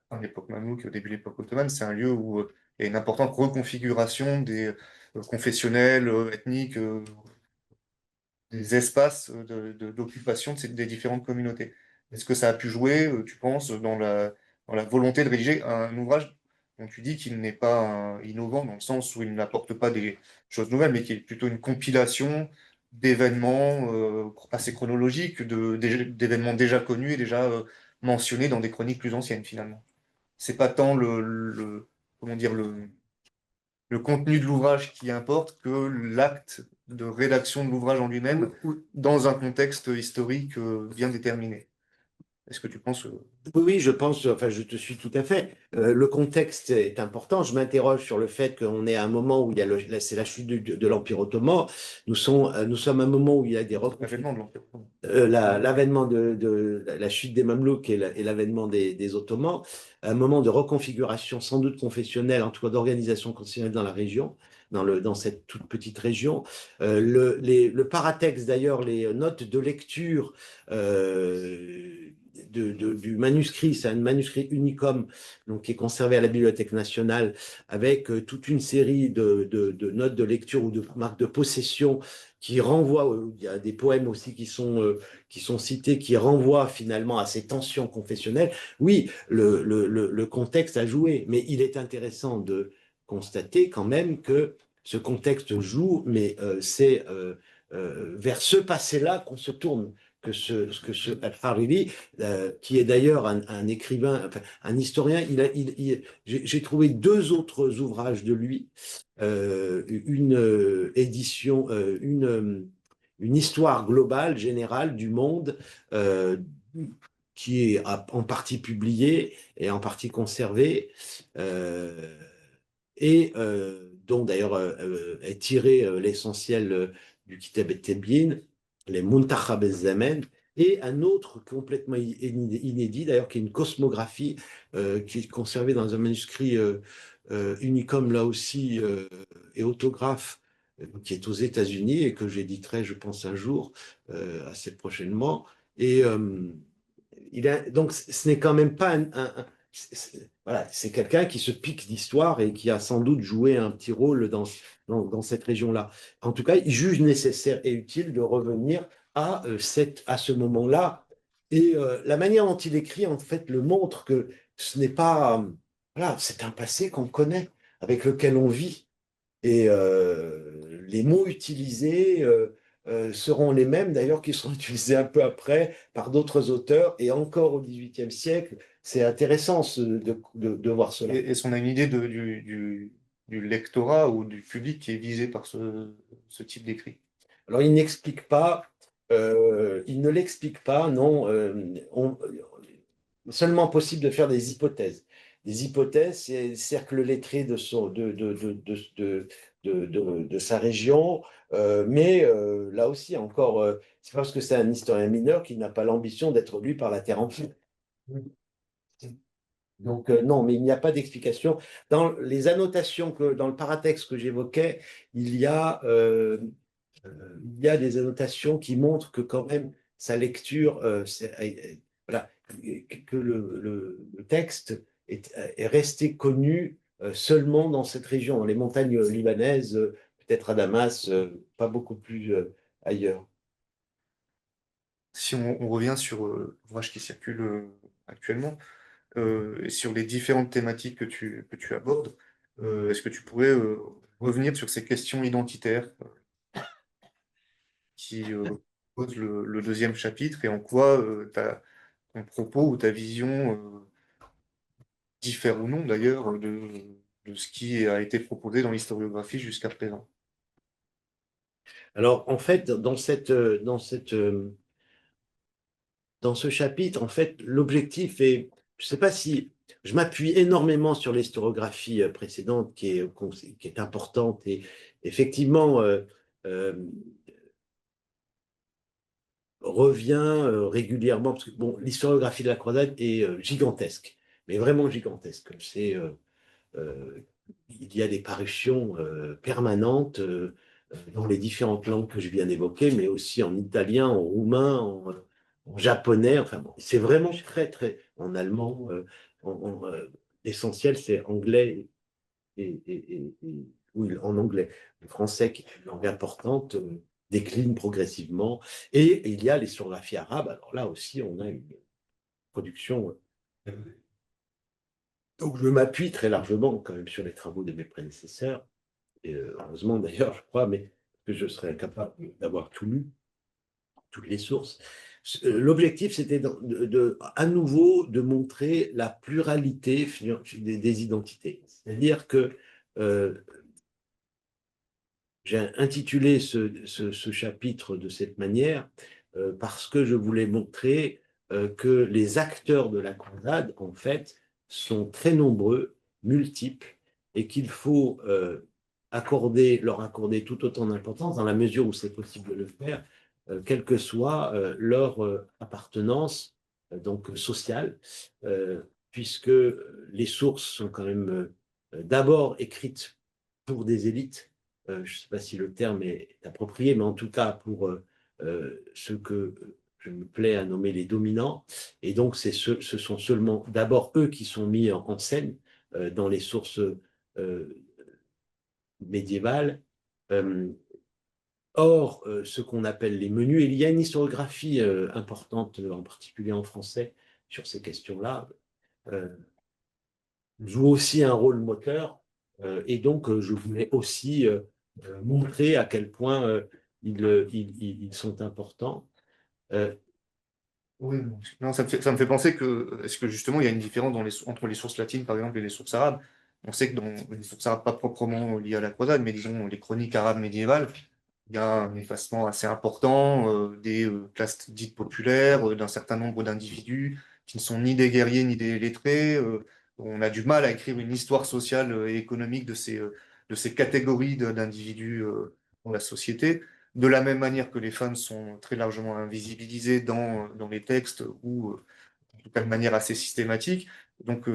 à l'époque mamelouk, au début de l'époque ottomane, c'est un lieu où il y a une importante reconfiguration des confessionnels, ethniques, des espaces d'occupation des différentes communautés. Est-ce que ça a pu jouer, tu penses, dans la volonté de rédiger un ouvrage dont tu dis qu'il n'est pas innovant dans le sens où il n'apporte pas des choses nouvelles, mais qui est plutôt une compilation d'événements assez chronologiques, d'événements déjà connus et déjà mentionnés dans des chroniques plus anciennes finalement. C'est pas tant comment dire, le contenu de l'ouvrage qui importe que l'acte de rédaction de l'ouvrage en lui-même dans un contexte historique bien déterminé. Est-ce que tu penses... oui, oui, je pense, enfin, je te suis tout à fait. Le contexte est important. Je m'interroge sur le fait qu'on est à un moment où il y a c'est la chute de l'Empire ottoman. Nous sommes à un moment où il y a des L'avènement de l'Empire ottoman. l'avènement de la chute des Mamelouks et l'avènement des Ottomans, un moment de reconfiguration sans doute confessionnelle, en tout cas d'organisation confessionnelle dans la région, dans cette toute petite région. Le paratexte, d'ailleurs, les notes de lecture du manuscrit, c'est un manuscrit Unicum, donc, qui est conservé à la Bibliothèque nationale, avec toute une série de notes de lecture ou de marques de possession qui renvoient, il y a des poèmes aussi qui sont cités, qui renvoient finalement à ces tensions confessionnelles. Oui, le contexte a joué, mais il est intéressant de constater quand même que ce contexte joue, mais c'est vers ce passé-là qu'on se tourne, que ce Al-Hariri, qui est d'ailleurs un écrivain, enfin, un historien, j'ai trouvé deux autres ouvrages de lui, une édition, une histoire globale, générale du monde, euh, qui est en partie publiée et en partie conservée, et dont d'ailleurs est tiré l'essentiel du Kitab et-Tebyin, les Muntakhab el-Zaman, et un autre complètement inédit, d'ailleurs, qui est une cosmographie qui est conservée dans un manuscrit Unicum, là aussi, et autographe, qui est aux États-Unis et que j'éditerai, je pense, un jour, assez prochainement. Et donc, ce n'est quand même pas voilà, c'est quelqu'un qui se pique d'histoire et qui a sans doute joué un petit rôle dans cette région-là. En tout cas, il juge nécessaire et utile de revenir à ce moment-là. Et la manière dont il écrit, en fait, le montre que ce n'est pas... voilà, c'est un passé qu'on connaît, avec lequel on vit. Et les mots utilisés seront les mêmes, d'ailleurs, qui seront utilisés un peu après par d'autres auteurs, et encore au XVIIIe siècle. C'est intéressant de voir cela. Est-ce qu'on a une idée du lectorat ou du public qui est visé par ce type d'écrit? Alors, il ne l'explique pas, non. Seulement possible de faire des hypothèses. Des hypothèses, c'est le cercle lettré de sa région, mais là aussi, encore, c'est parce que c'est un historien mineur qu'il n'a pas l'ambition d'être lu par la terre entière. Donc, non, mais il n'y a pas d'explication. Dans les annotations, dans le paratexte que j'évoquais, il y a il y a des annotations qui montrent que quand même sa lecture, voilà, que le texte est resté connu seulement dans cette région, dans les montagnes libanaises, peut-être à Damas, pas beaucoup plus ailleurs. Si on revient sur l'ouvrage qui circule actuellement, et sur les différentes thématiques que tu abordes, est-ce que tu pourrais revenir sur ces questions identitaires qui propose le deuxième chapitre et en quoi ton propos ou ta vision diffère ou non d'ailleurs de ce qui a été proposé dans l'historiographie jusqu'à présent. Alors, en fait, dans ce chapitre, en fait, l'objectif est, je ne sais pas si je m'appuie énormément sur l'historiographie précédente qui est importante et effectivement euh, revient régulièrement, parce que bon, l'historiographie de la croisade est gigantesque, mais vraiment gigantesque. Il y a des parutions permanentes dans les différentes langues que je viens d'évoquer, mais aussi en italien, en roumain, en japonais. Enfin, bon, c'est vraiment très, très en allemand. L'essentiel, c'est anglais oui, en anglais. Le français, qui est une langue importante, décline progressivement. Et il y a l'historiographie arabe. Alors là aussi, on a une production. Donc, je m'appuie très largement quand même sur les travaux de mes prédécesseurs. Et heureusement d'ailleurs, je crois, mais que je serais incapable d'avoir tout lu, toutes les sources. L'objectif, c'était à nouveau de montrer la pluralité des identités. C'est-à-dire que j'ai intitulé ce chapitre de cette manière parce que je voulais montrer que les acteurs de la croisade, en fait, sont très nombreux, multiples, et qu'il faut leur accorder tout autant d'importance dans la mesure où c'est possible de le faire, quelle que soit leur appartenance donc sociale, puisque les sources sont quand même d'abord écrites pour des élites, je ne sais pas si le terme est approprié, mais en tout cas pour ceux que je me plais à nommer les dominants. Et donc, ce sont seulement d'abord eux qui sont mis en scène dans les sources médiévales. Or, ce qu'on appelle les menus, et il y a une historiographie importante, en particulier en français, sur ces questions-là, joue aussi un rôle moteur. Et donc, je voulais aussi montrer à quel point ils sont importants. Oui, non, ça me fait penser que, est-ce que justement il y a une différence entre les sources latines, par exemple, et les sources arabes? On sait que dans les sources arabes, pas proprement liées à la croisade, mais disons les chroniques arabes médiévales, il y a un effacement assez important des classes dites populaires, d'un certain nombre d'individus qui ne sont ni des guerriers ni des lettrés. On a du mal à écrire une histoire sociale et économique de ces catégories d'individus dans la société. De la même manière que les femmes sont très largement invisibilisées dans les textes ou en tout cas de manière assez systématique. Donc,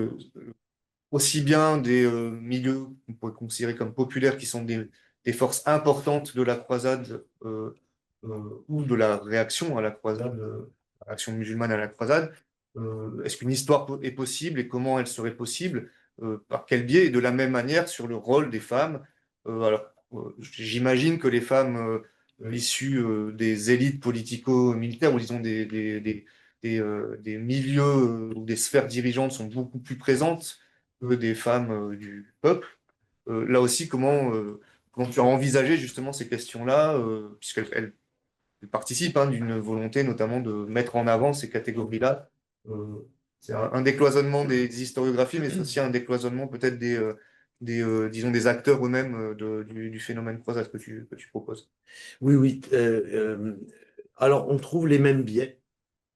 aussi bien des milieux qu'on pourrait considérer comme populaires qui sont des forces importantes de la croisade ou de la réaction à la croisade, la réaction musulmane à la croisade. Est-ce qu'une histoire est possible et comment elle serait possible? Par quel biais? Et de la même manière sur le rôle des femmes. J'imagine que les femmes issues des élites politico-militaires ou disons des milieux ou des sphères dirigeantes sont beaucoup plus présentes que des femmes du peuple. Là aussi, comment tu as envisagé justement ces questions-là, puisqu'elles participent d'une volonté notamment de mettre en avant ces catégories-là. C'est un décloisonnement des historiographies, mais c'est aussi un décloisonnement peut-être disons des acteurs eux-mêmes du phénomène croisade que tu proposes. Oui, oui. Alors, on trouve les mêmes biais.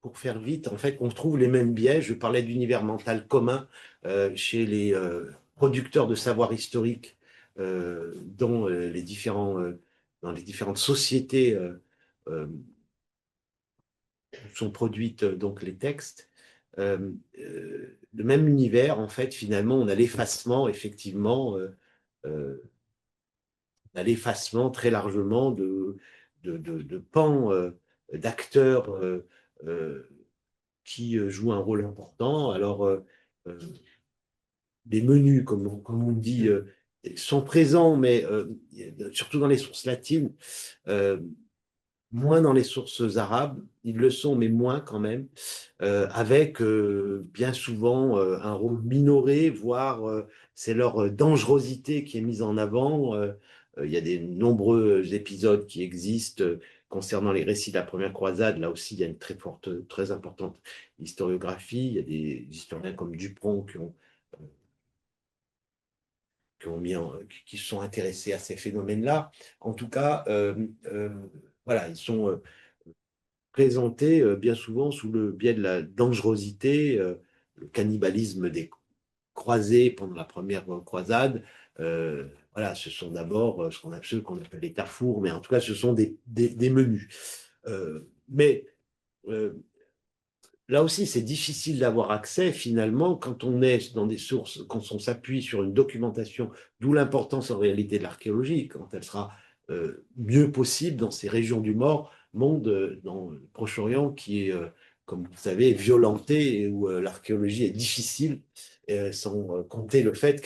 Pour faire vite, en fait, on trouve les mêmes biais. Je parlais d'univers mental commun chez les producteurs de savoir historique dans dans les différentes sociétés euh, où sont produites donc les textes. Le même univers, en fait, finalement, on a l'effacement, effectivement, on a l'effacement très largement de pans d'acteurs qui jouent un rôle important. Alors, les menus, comme on dit, sont présents, mais surtout dans les sources latines, moins dans les sources arabes. Ils le sont, mais moins quand même, avec bien souvent un rôle minoré, voire c'est leur dangerosité qui est mise en avant. Il y a des nombreux épisodes qui existent concernant les récits de la première croisade, là aussi, il y a une très importante historiographie. Il y a des historiens comme Dupron qui se sont intéressés à ces phénomènes-là. En tout cas, voilà, ils sont présentés bien souvent sous le biais de la dangerosité, le cannibalisme des croisés pendant la première croisade. Voilà, ce sont d'abord ce qu'on appelle les carrefours, mais en tout cas, ce sont des menus. Mais là aussi, c'est difficile d'avoir accès finalement quand on est dans des sources, quand on s'appuie sur une documentation, d'où l'importance en réalité de l'archéologie, quand elle sera mieux possible dans ces régions du monde, dans le Proche-Orient qui est, comme vous le savez, violenté et où l'archéologie est difficile, sans compter le fait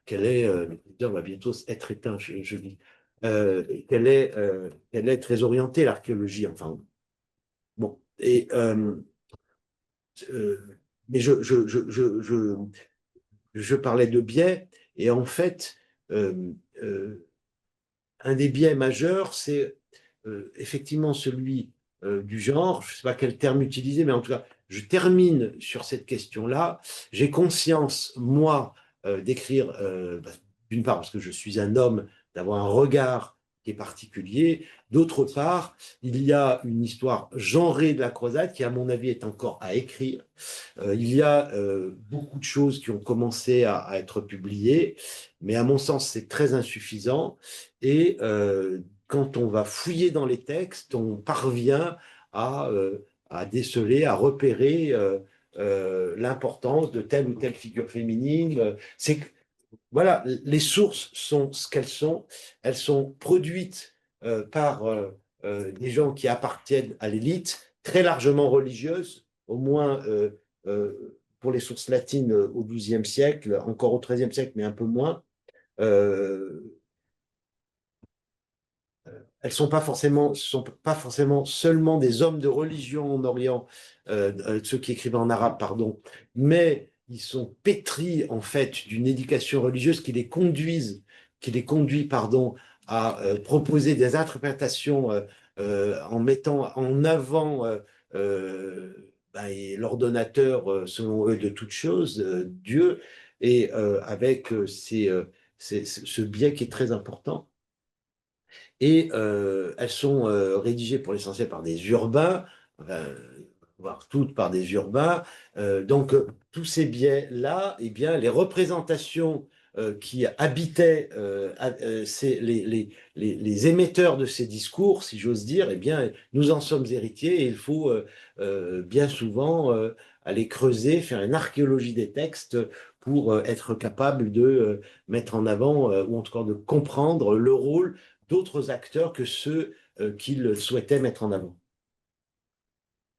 le viseur va bientôt être éteint, je dis, qu'elle est très orientée, l'archéologie, enfin, bon, euh, mais je parlais de biais, et en fait, euh, euh, un des biais majeurs, c'est effectivement celui du genre. Je ne sais pas quel terme utiliser, mais en tout cas, je termine sur cette question-là. J'ai conscience, moi, d'écrire, d'une part, parce que je suis un homme, d'avoir un regard qui est particulier. D'autre part, il y a une histoire genrée de la croisade qui, à mon avis, est encore à écrire. Il y a beaucoup de choses qui ont commencé à être publiées, mais à mon sens, c'est très insuffisant. Et quand on va fouiller dans les textes, on parvient à déceler, à repérer l'importance de telle ou telle figure féminine. C'est voilà, les sources sont ce qu'elles sont. Elles sont produites par des gens qui appartiennent à l'élite, très largement religieuse, au moins pour les sources latines au XIIe siècle, encore au XIIIe siècle, mais un peu moins. Euh, elles sont pas forcément seulement des hommes de religion en Orient, ceux qui écrivaient en arabe, pardon, mais ils sont pétris en fait d'une éducation religieuse qui les conduit, pardon, à proposer des interprétations en mettant en avant l'ordonnateur, selon eux, de toutes choses, Dieu, et avec ce biais qui est très important. Et elles sont rédigées pour l'essentiel par des urbains, voire toutes par des urbains. Donc, tous ces biais-là, eh bien, les représentations qui habitaient les émetteurs de ces discours, si j'ose dire, eh bien, nous en sommes héritiers et il faut bien souvent aller creuser, faire une archéologie des textes pour être capable de mettre en avant, ou en tout cas de comprendre le rôle d'autres acteurs que ceux qu'il souhaitait mettre en avant.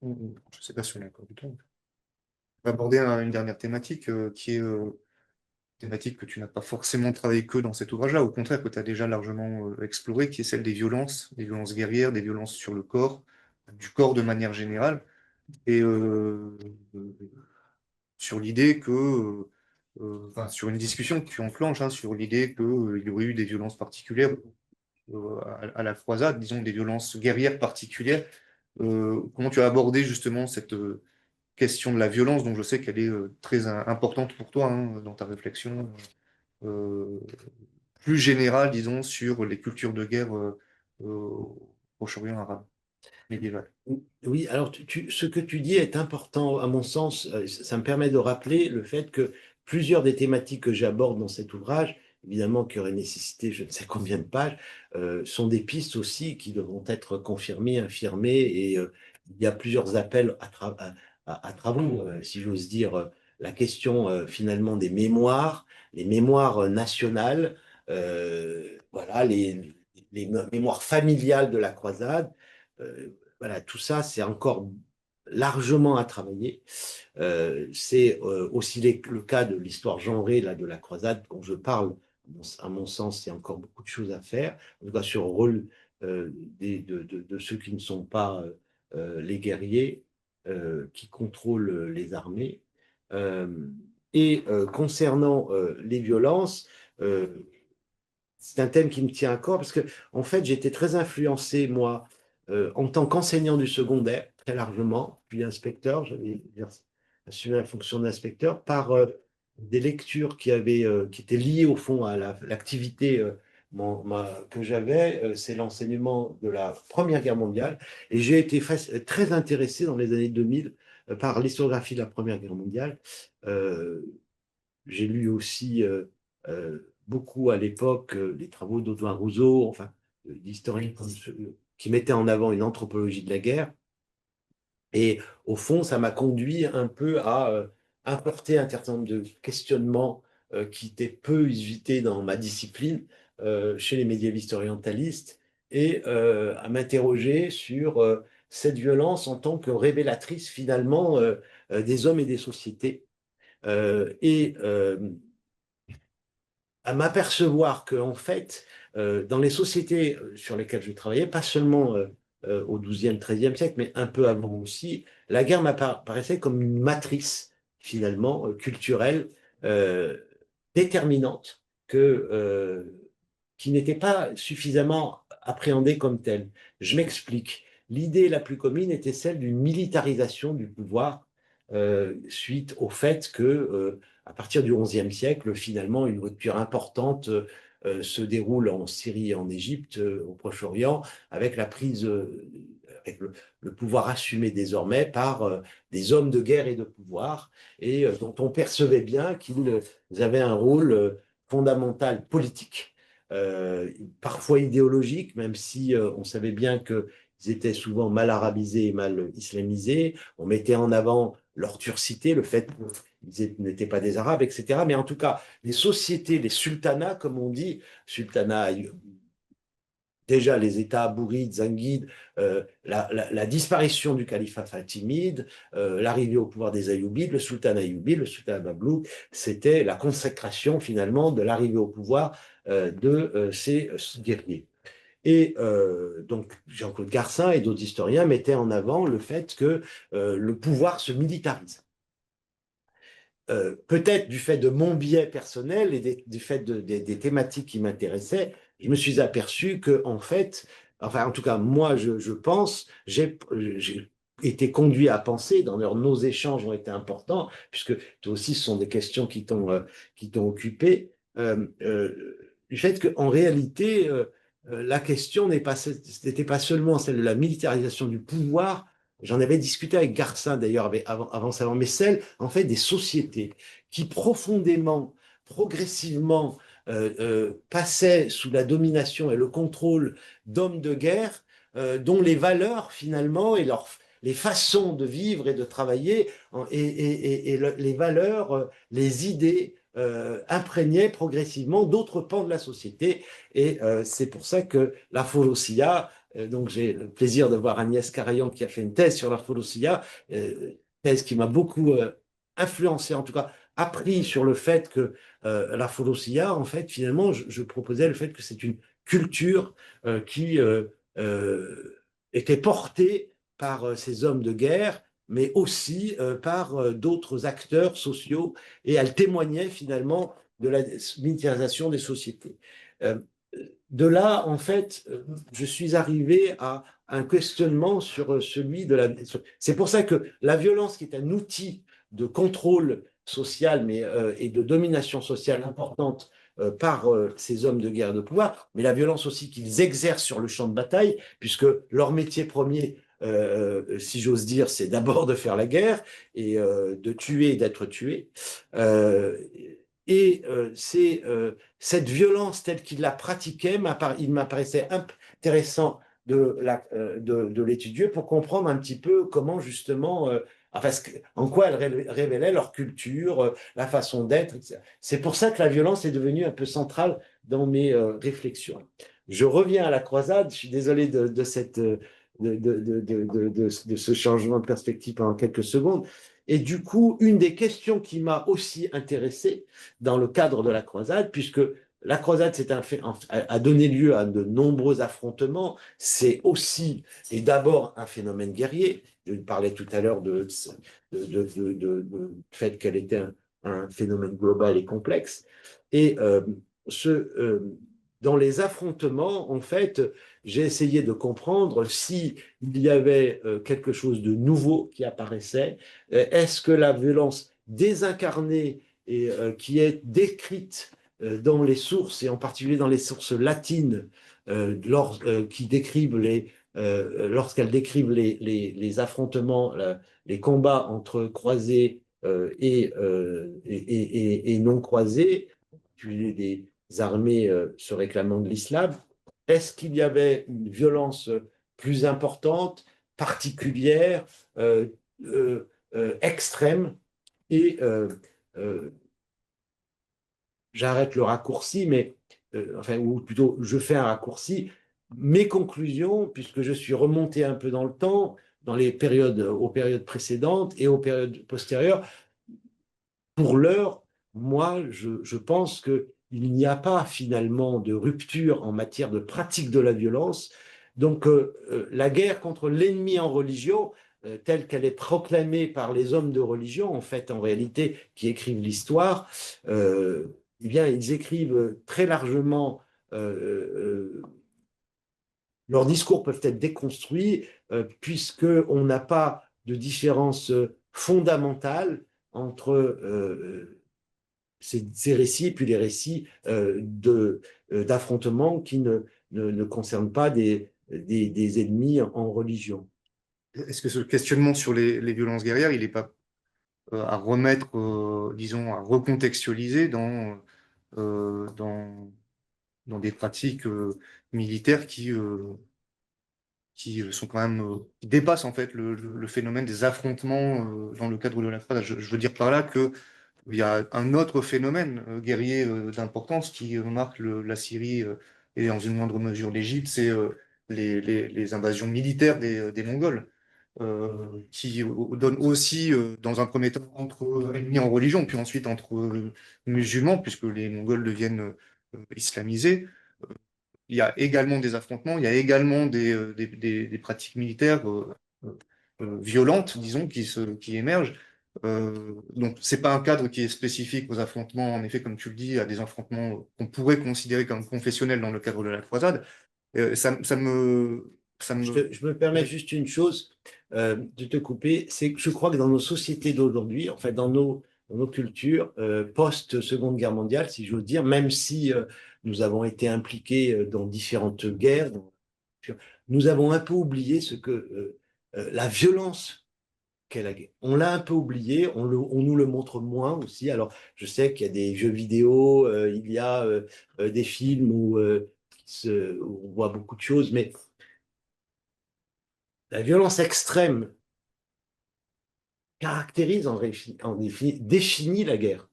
Je ne sais pas si on est encore du temps. On va aborder une dernière thématique qui est thématique que tu n'as pas forcément travaillé que dans cet ouvrage-là, au contraire que tu as déjà largement exploré, qui est celle des violences guerrières, des violences sur le corps, du corps de manière générale, et sur l'idée que, enfin, sur une discussion que tu enclenches, hein, sur l'idée qu'il y aurait eu des violences particulières à la croisade, disons des violences guerrières particulières. Comment tu as abordé justement cette question de la violence, dont je sais qu'elle est très importante pour toi hein, dans ta réflexion euh, plus générale, disons, sur les cultures de guerre au Proche-Orient arabe médiéval. Oui, alors ce que tu dis est important à mon sens. Ça me permet de rappeler le fait que plusieurs des thématiques que j'aborde dans cet ouvrage, évidemment qui auraient nécessité je ne sais combien de pages, sont des pistes aussi qui devront être confirmées, infirmées, et il y a plusieurs appels à travaux, si j'ose dire. La question finalement des mémoires, les mémoires nationales, voilà, les mémoires familiales de la croisade. Voilà, tout ça, c'est encore largement à travailler. C'est aussi le cas de l'histoire genrée là, de la croisade dont je parle. À mon sens, il y a encore beaucoup de choses à faire, en tout cas sur le rôle de ceux qui ne sont pas les guerriers qui contrôlent les armées. Euh, et concernant les violences, c'est un thème qui me tient à corps parce que, en fait, j'étais très influencé, moi, en tant qu'enseignant du secondaire, très largement, puis inspecteur, j'avais assumé la fonction d'inspecteur, par des lectures qui étaient liées au fond à l'activité que j'avais, c'est l'enseignement de la Première Guerre mondiale. Et j'ai été très intéressé dans les années 2000 par l'historiographie de la Première Guerre mondiale. Euh, j'ai lu aussi beaucoup à l'époque les travaux d'Audouin Rousseau, enfin, d'historiens qui mettaient en avant une anthropologie de la guerre. Et au fond, ça m'a conduit un peu à importer un certain nombre de questionnements qui étaient peu usités dans ma discipline chez les médiévistes orientalistes et à m'interroger sur cette violence en tant que révélatrice finalement des hommes et des sociétés. Et à m'apercevoir que, en fait, dans les sociétés sur lesquelles je travaillais, pas seulement au XIIe, XIIIe siècle, mais un peu avant aussi, la guerre m'apparaissait comme une matrice, finalement, culturelle, euh, déterminante, qui n'était pas suffisamment appréhendée comme telle. Je m'explique. L'idée la plus commune était celle d'une militarisation du pouvoir suite au fait que à partir du XIe siècle, finalement, une rupture importante se déroule en Syrie et en Égypte, au Proche-Orient, avec la prise, avec le pouvoir assumé désormais par des hommes de guerre et de pouvoir, et dont on percevait bien qu'ils avaient un rôle fondamental politique, parfois idéologique, même si on savait bien qu'ils étaient souvent mal arabisés et mal islamisés. On mettait en avant leur turcité, le fait qu'ils n'étaient pas des Arabes, etc. Mais en tout cas, les sociétés, les sultanats, comme on dit, sultanats, déjà les États abourides, zinguides, la disparition du califat fatimide, l'arrivée au pouvoir des Ayyoubides, le sultanat ayyubide, le sultanat bablouk, c'était la consécration finalement de l'arrivée au pouvoir de ces guerriers. Et donc, Jean-Claude Garcin et d'autres historiens mettaient en avant le fait que le pouvoir se militarise. Peut-être du fait de mon biais personnel et du fait des thématiques qui m'intéressaient, je me suis aperçu que, en fait, enfin, en tout cas, moi, je pense, j'ai été conduit à penser, nos échanges ont été importants, puisque toi aussi, ce sont des questions qui t'ont occupé, du fait qu'en réalité, la question n'était pas seulement celle de la militarisation du pouvoir. J'en avais discuté avec Garcin d'ailleurs avant ça, mais celle en fait des sociétés qui profondément, progressivement passaient sous la domination et le contrôle d'hommes de guerre dont les valeurs finalement et les façons de vivre et de travailler et les valeurs, les idées imprégnaient progressivement d'autres pans de la société. Et c'est pour ça que la Folossia, donc j'ai le plaisir de voir Agnès Carayon qui a fait une thèse sur la Folossia, thèse qui m'a beaucoup influencé, en tout cas appris sur le fait que la Folossia, en fait, finalement, je proposais le fait que c'est une culture qui était portée par ces hommes de guerre, mais aussi par d'autres acteurs sociaux, et elle témoignait finalement de la militarisation des sociétés. De là, en fait, je suis arrivé à un questionnement sur celui de la... C'est pour ça que la violence, qui est un outil de contrôle social et de domination sociale importante par ces hommes de guerre de pouvoir, mais la violence aussi qu'ils exercent sur le champ de bataille, puisque leur métier premier, si j'ose dire, c'est d'abord de faire la guerre et de tuer et d'être tué. Et c'est cette violence telle qu'il la pratiquait, il m'apparaissait intéressant de l'étudier pour comprendre un petit peu comment justement, enfin, en quoi elle révélait leur culture, la façon d'être, etc. C'est pour ça que la violence est devenue un peu centrale dans mes réflexions. Je reviens à la croisade, je suis désolé de ce changement de perspective pendant quelques secondes. Et du coup, une des questions qui m'a aussi intéressé dans le cadre de la croisade, puisque la croisade a donné lieu à de nombreux affrontements, c'est aussi et d'abord un phénomène guerrier. Je parlais tout à l'heure du fait qu'elle était un phénomène global et complexe. Et dans les affrontements, en fait, j'ai essayé de comprendre si il y avait quelque chose de nouveau qui apparaissait. Est-ce que la violence désincarnée et qui est décrite dans les sources, et en particulier dans les sources latines, qui décrivent lorsqu'elles décrivent les affrontements, les combats entre croisés et non croisés, des armées se réclamant de l'islam, est-ce qu'il y avait une violence plus importante, particulière, euh, extrême et j'arrête le raccourci, mais enfin, ou plutôt je fais un raccourci. Mes conclusions, puisque je suis remonté un peu dans le temps, aux périodes précédentes et aux périodes postérieures, pour l'heure, moi, je pense qu'il n'y a pas finalement de rupture en matière de pratique de la violence. Donc, la guerre contre l'ennemi en religion, telle qu'elle est proclamée par les hommes de religion, en fait, en réalité, qui écrivent l'histoire, eh bien, ils écrivent très largement, leurs discours peuvent être déconstruits, puisqu'on n'a pas de différence fondamentale entre ces récits et puis les récits d'affrontements qui ne concernent pas des ennemis en religion. Est-ce que ce questionnement sur les violences guerrières, il n'est pas à remettre, disons, à recontextualiser euh, dans, dans des pratiques militaires qui sont quand même, qui dépassent en fait le phénomène des affrontements dans le cadre de la croisade. Je veux dire par là que il y a un autre phénomène guerrier d'importance qui marque la Syrie et dans une moindre mesure l'Égypte, c'est les invasions militaires des Mongols, qui donnent aussi, dans un premier temps, entre ennemis en religion, puis ensuite entre musulmans, puisque les Mongols deviennent islamisés. Il y a également des affrontements, il y a également des pratiques militaires violentes, disons, qui émergent. Donc, c'est pas un cadre qui est spécifique aux affrontements, en effet, comme tu le dis, à des affrontements qu'on pourrait considérer comme confessionnels dans le cadre de la croisade. Ça me... Je me permets juste une chose de te couper, c'est que je crois que dans nos sociétés d'aujourd'hui, en fait, dans nos cultures post-Seconde Guerre mondiale, si j'ose dire, même si nous avons été impliqués dans différentes guerres, nous avons un peu oublié la violence qu'est la guerre. On l'a un peu oublié, on nous le montre moins aussi. Alors, je sais qu'il y a des jeux vidéo, il y a des films où on voit beaucoup de choses, mais la violence extrême caractérise définit la guerre.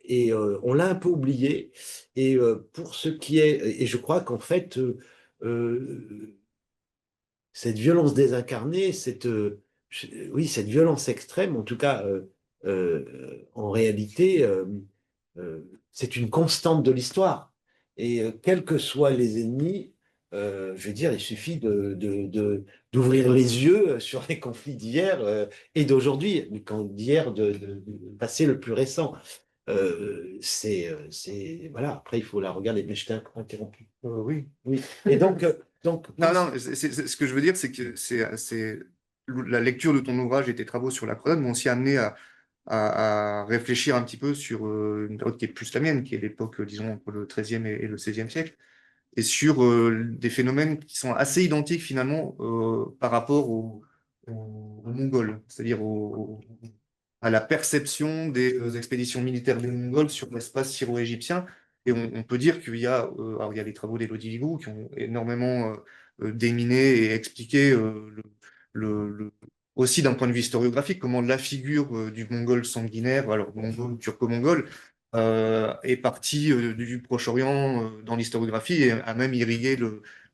Et on l'a un peu oublié. Et pour ce qui est, et je crois qu'en fait, cette violence désincarnée, oui, cette violence extrême, en tout cas, en réalité, c'est une constante de l'histoire. Et quels que soient les ennemis, je veux dire, il suffit d'ouvrir les yeux sur les conflits d'hier et d'aujourd'hui, d'hier, de passé le plus récent. Voilà, après, il faut la regarder, mais je t'ai interrompu. oui. Oui. Et donc, Non, non, ce que je veux dire, c'est que la lecture de ton ouvrage et tes travaux sur la croisade m'ont aussi amené à réfléchir un petit peu sur une période qui est plus la mienne, qui est l'époque, disons, entre le XIIIe et le XVIe siècle, et sur des phénomènes qui sont assez identiques finalement par rapport aux Mongols, c'est-à-dire à la perception des expéditions militaires des Mongols sur l'espace syro-égyptien. Et on peut dire qu'il y a, alors il y a les travaux d'Élodie Ligou qui ont énormément déminé et expliqué aussi d'un point de vue historiographique comment la figure du Mongol sanguinaire, alors mongol, turco-mongol, est partie du Proche-Orient dans l'historiographie et a même irrigué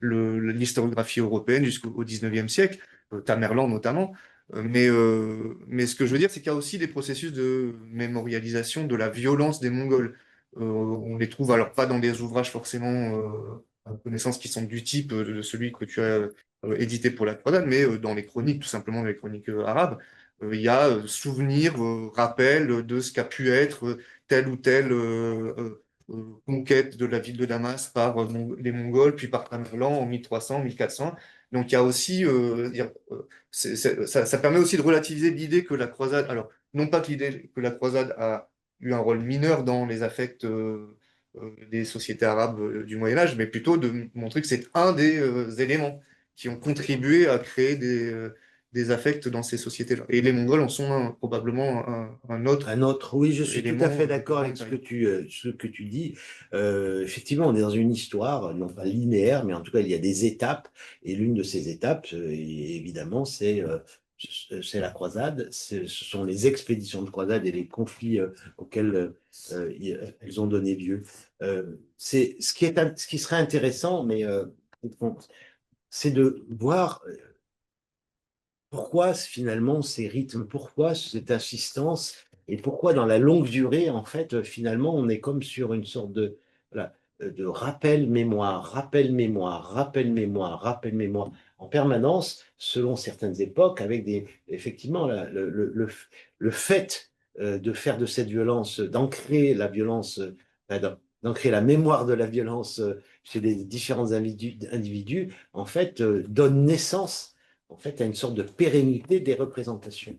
l'historiographie européenne jusqu'au XIXe siècle, Tamerlan notamment. Mais ce que je veux dire, c'est qu'il y a aussi des processus de mémorialisation de la violence des Mongols. On les trouve alors pas dans des ouvrages forcément à connaissance qui sont du type de celui que tu as édité pour la croisade, mais dans les chroniques, tout simplement dans les chroniques arabes, il y a souvenirs, rappels de ce qu'a pu être tel ou tel conquête de la ville de Damas par les Mongols, puis par Tamerlan en 1300, 1400. Donc il y a aussi, ça permet aussi de relativiser l'idée que la croisade, alors non pas que l'idée que la croisade a eu un rôle mineur dans les affects des sociétés arabes du Moyen Âge, mais plutôt de montrer que c'est un des éléments qui ont contribué à créer des affects dans ces sociétés-là. Et les Mongols en sont probablement un autre Un autre, oui, je suis tout à fait d'accord avec élément. ce que tu dis. Effectivement, on est dans une histoire, non pas linéaire, mais en tout cas, il y a des étapes. Et l'une de ces étapes, évidemment, c'est la croisade. Ce sont les expéditions de croisade et les conflits auxquels elles ont donné lieu. C'est ce qui serait intéressant, mais bon, c'est de voir pourquoi finalement ces rythmes, pourquoi cette insistance et pourquoi dans la longue durée, en fait, finalement, on est comme sur une sorte de, voilà, de rappel-mémoire, rappel-mémoire, rappel-mémoire, rappel-mémoire en permanence, selon certaines époques, avec effectivement le fait de faire de cette violence, d'ancrer la violence, d'ancrer la mémoire de la violence chez les différents individus, en fait, donne naissance en fait, à une sorte de pérennité des représentations.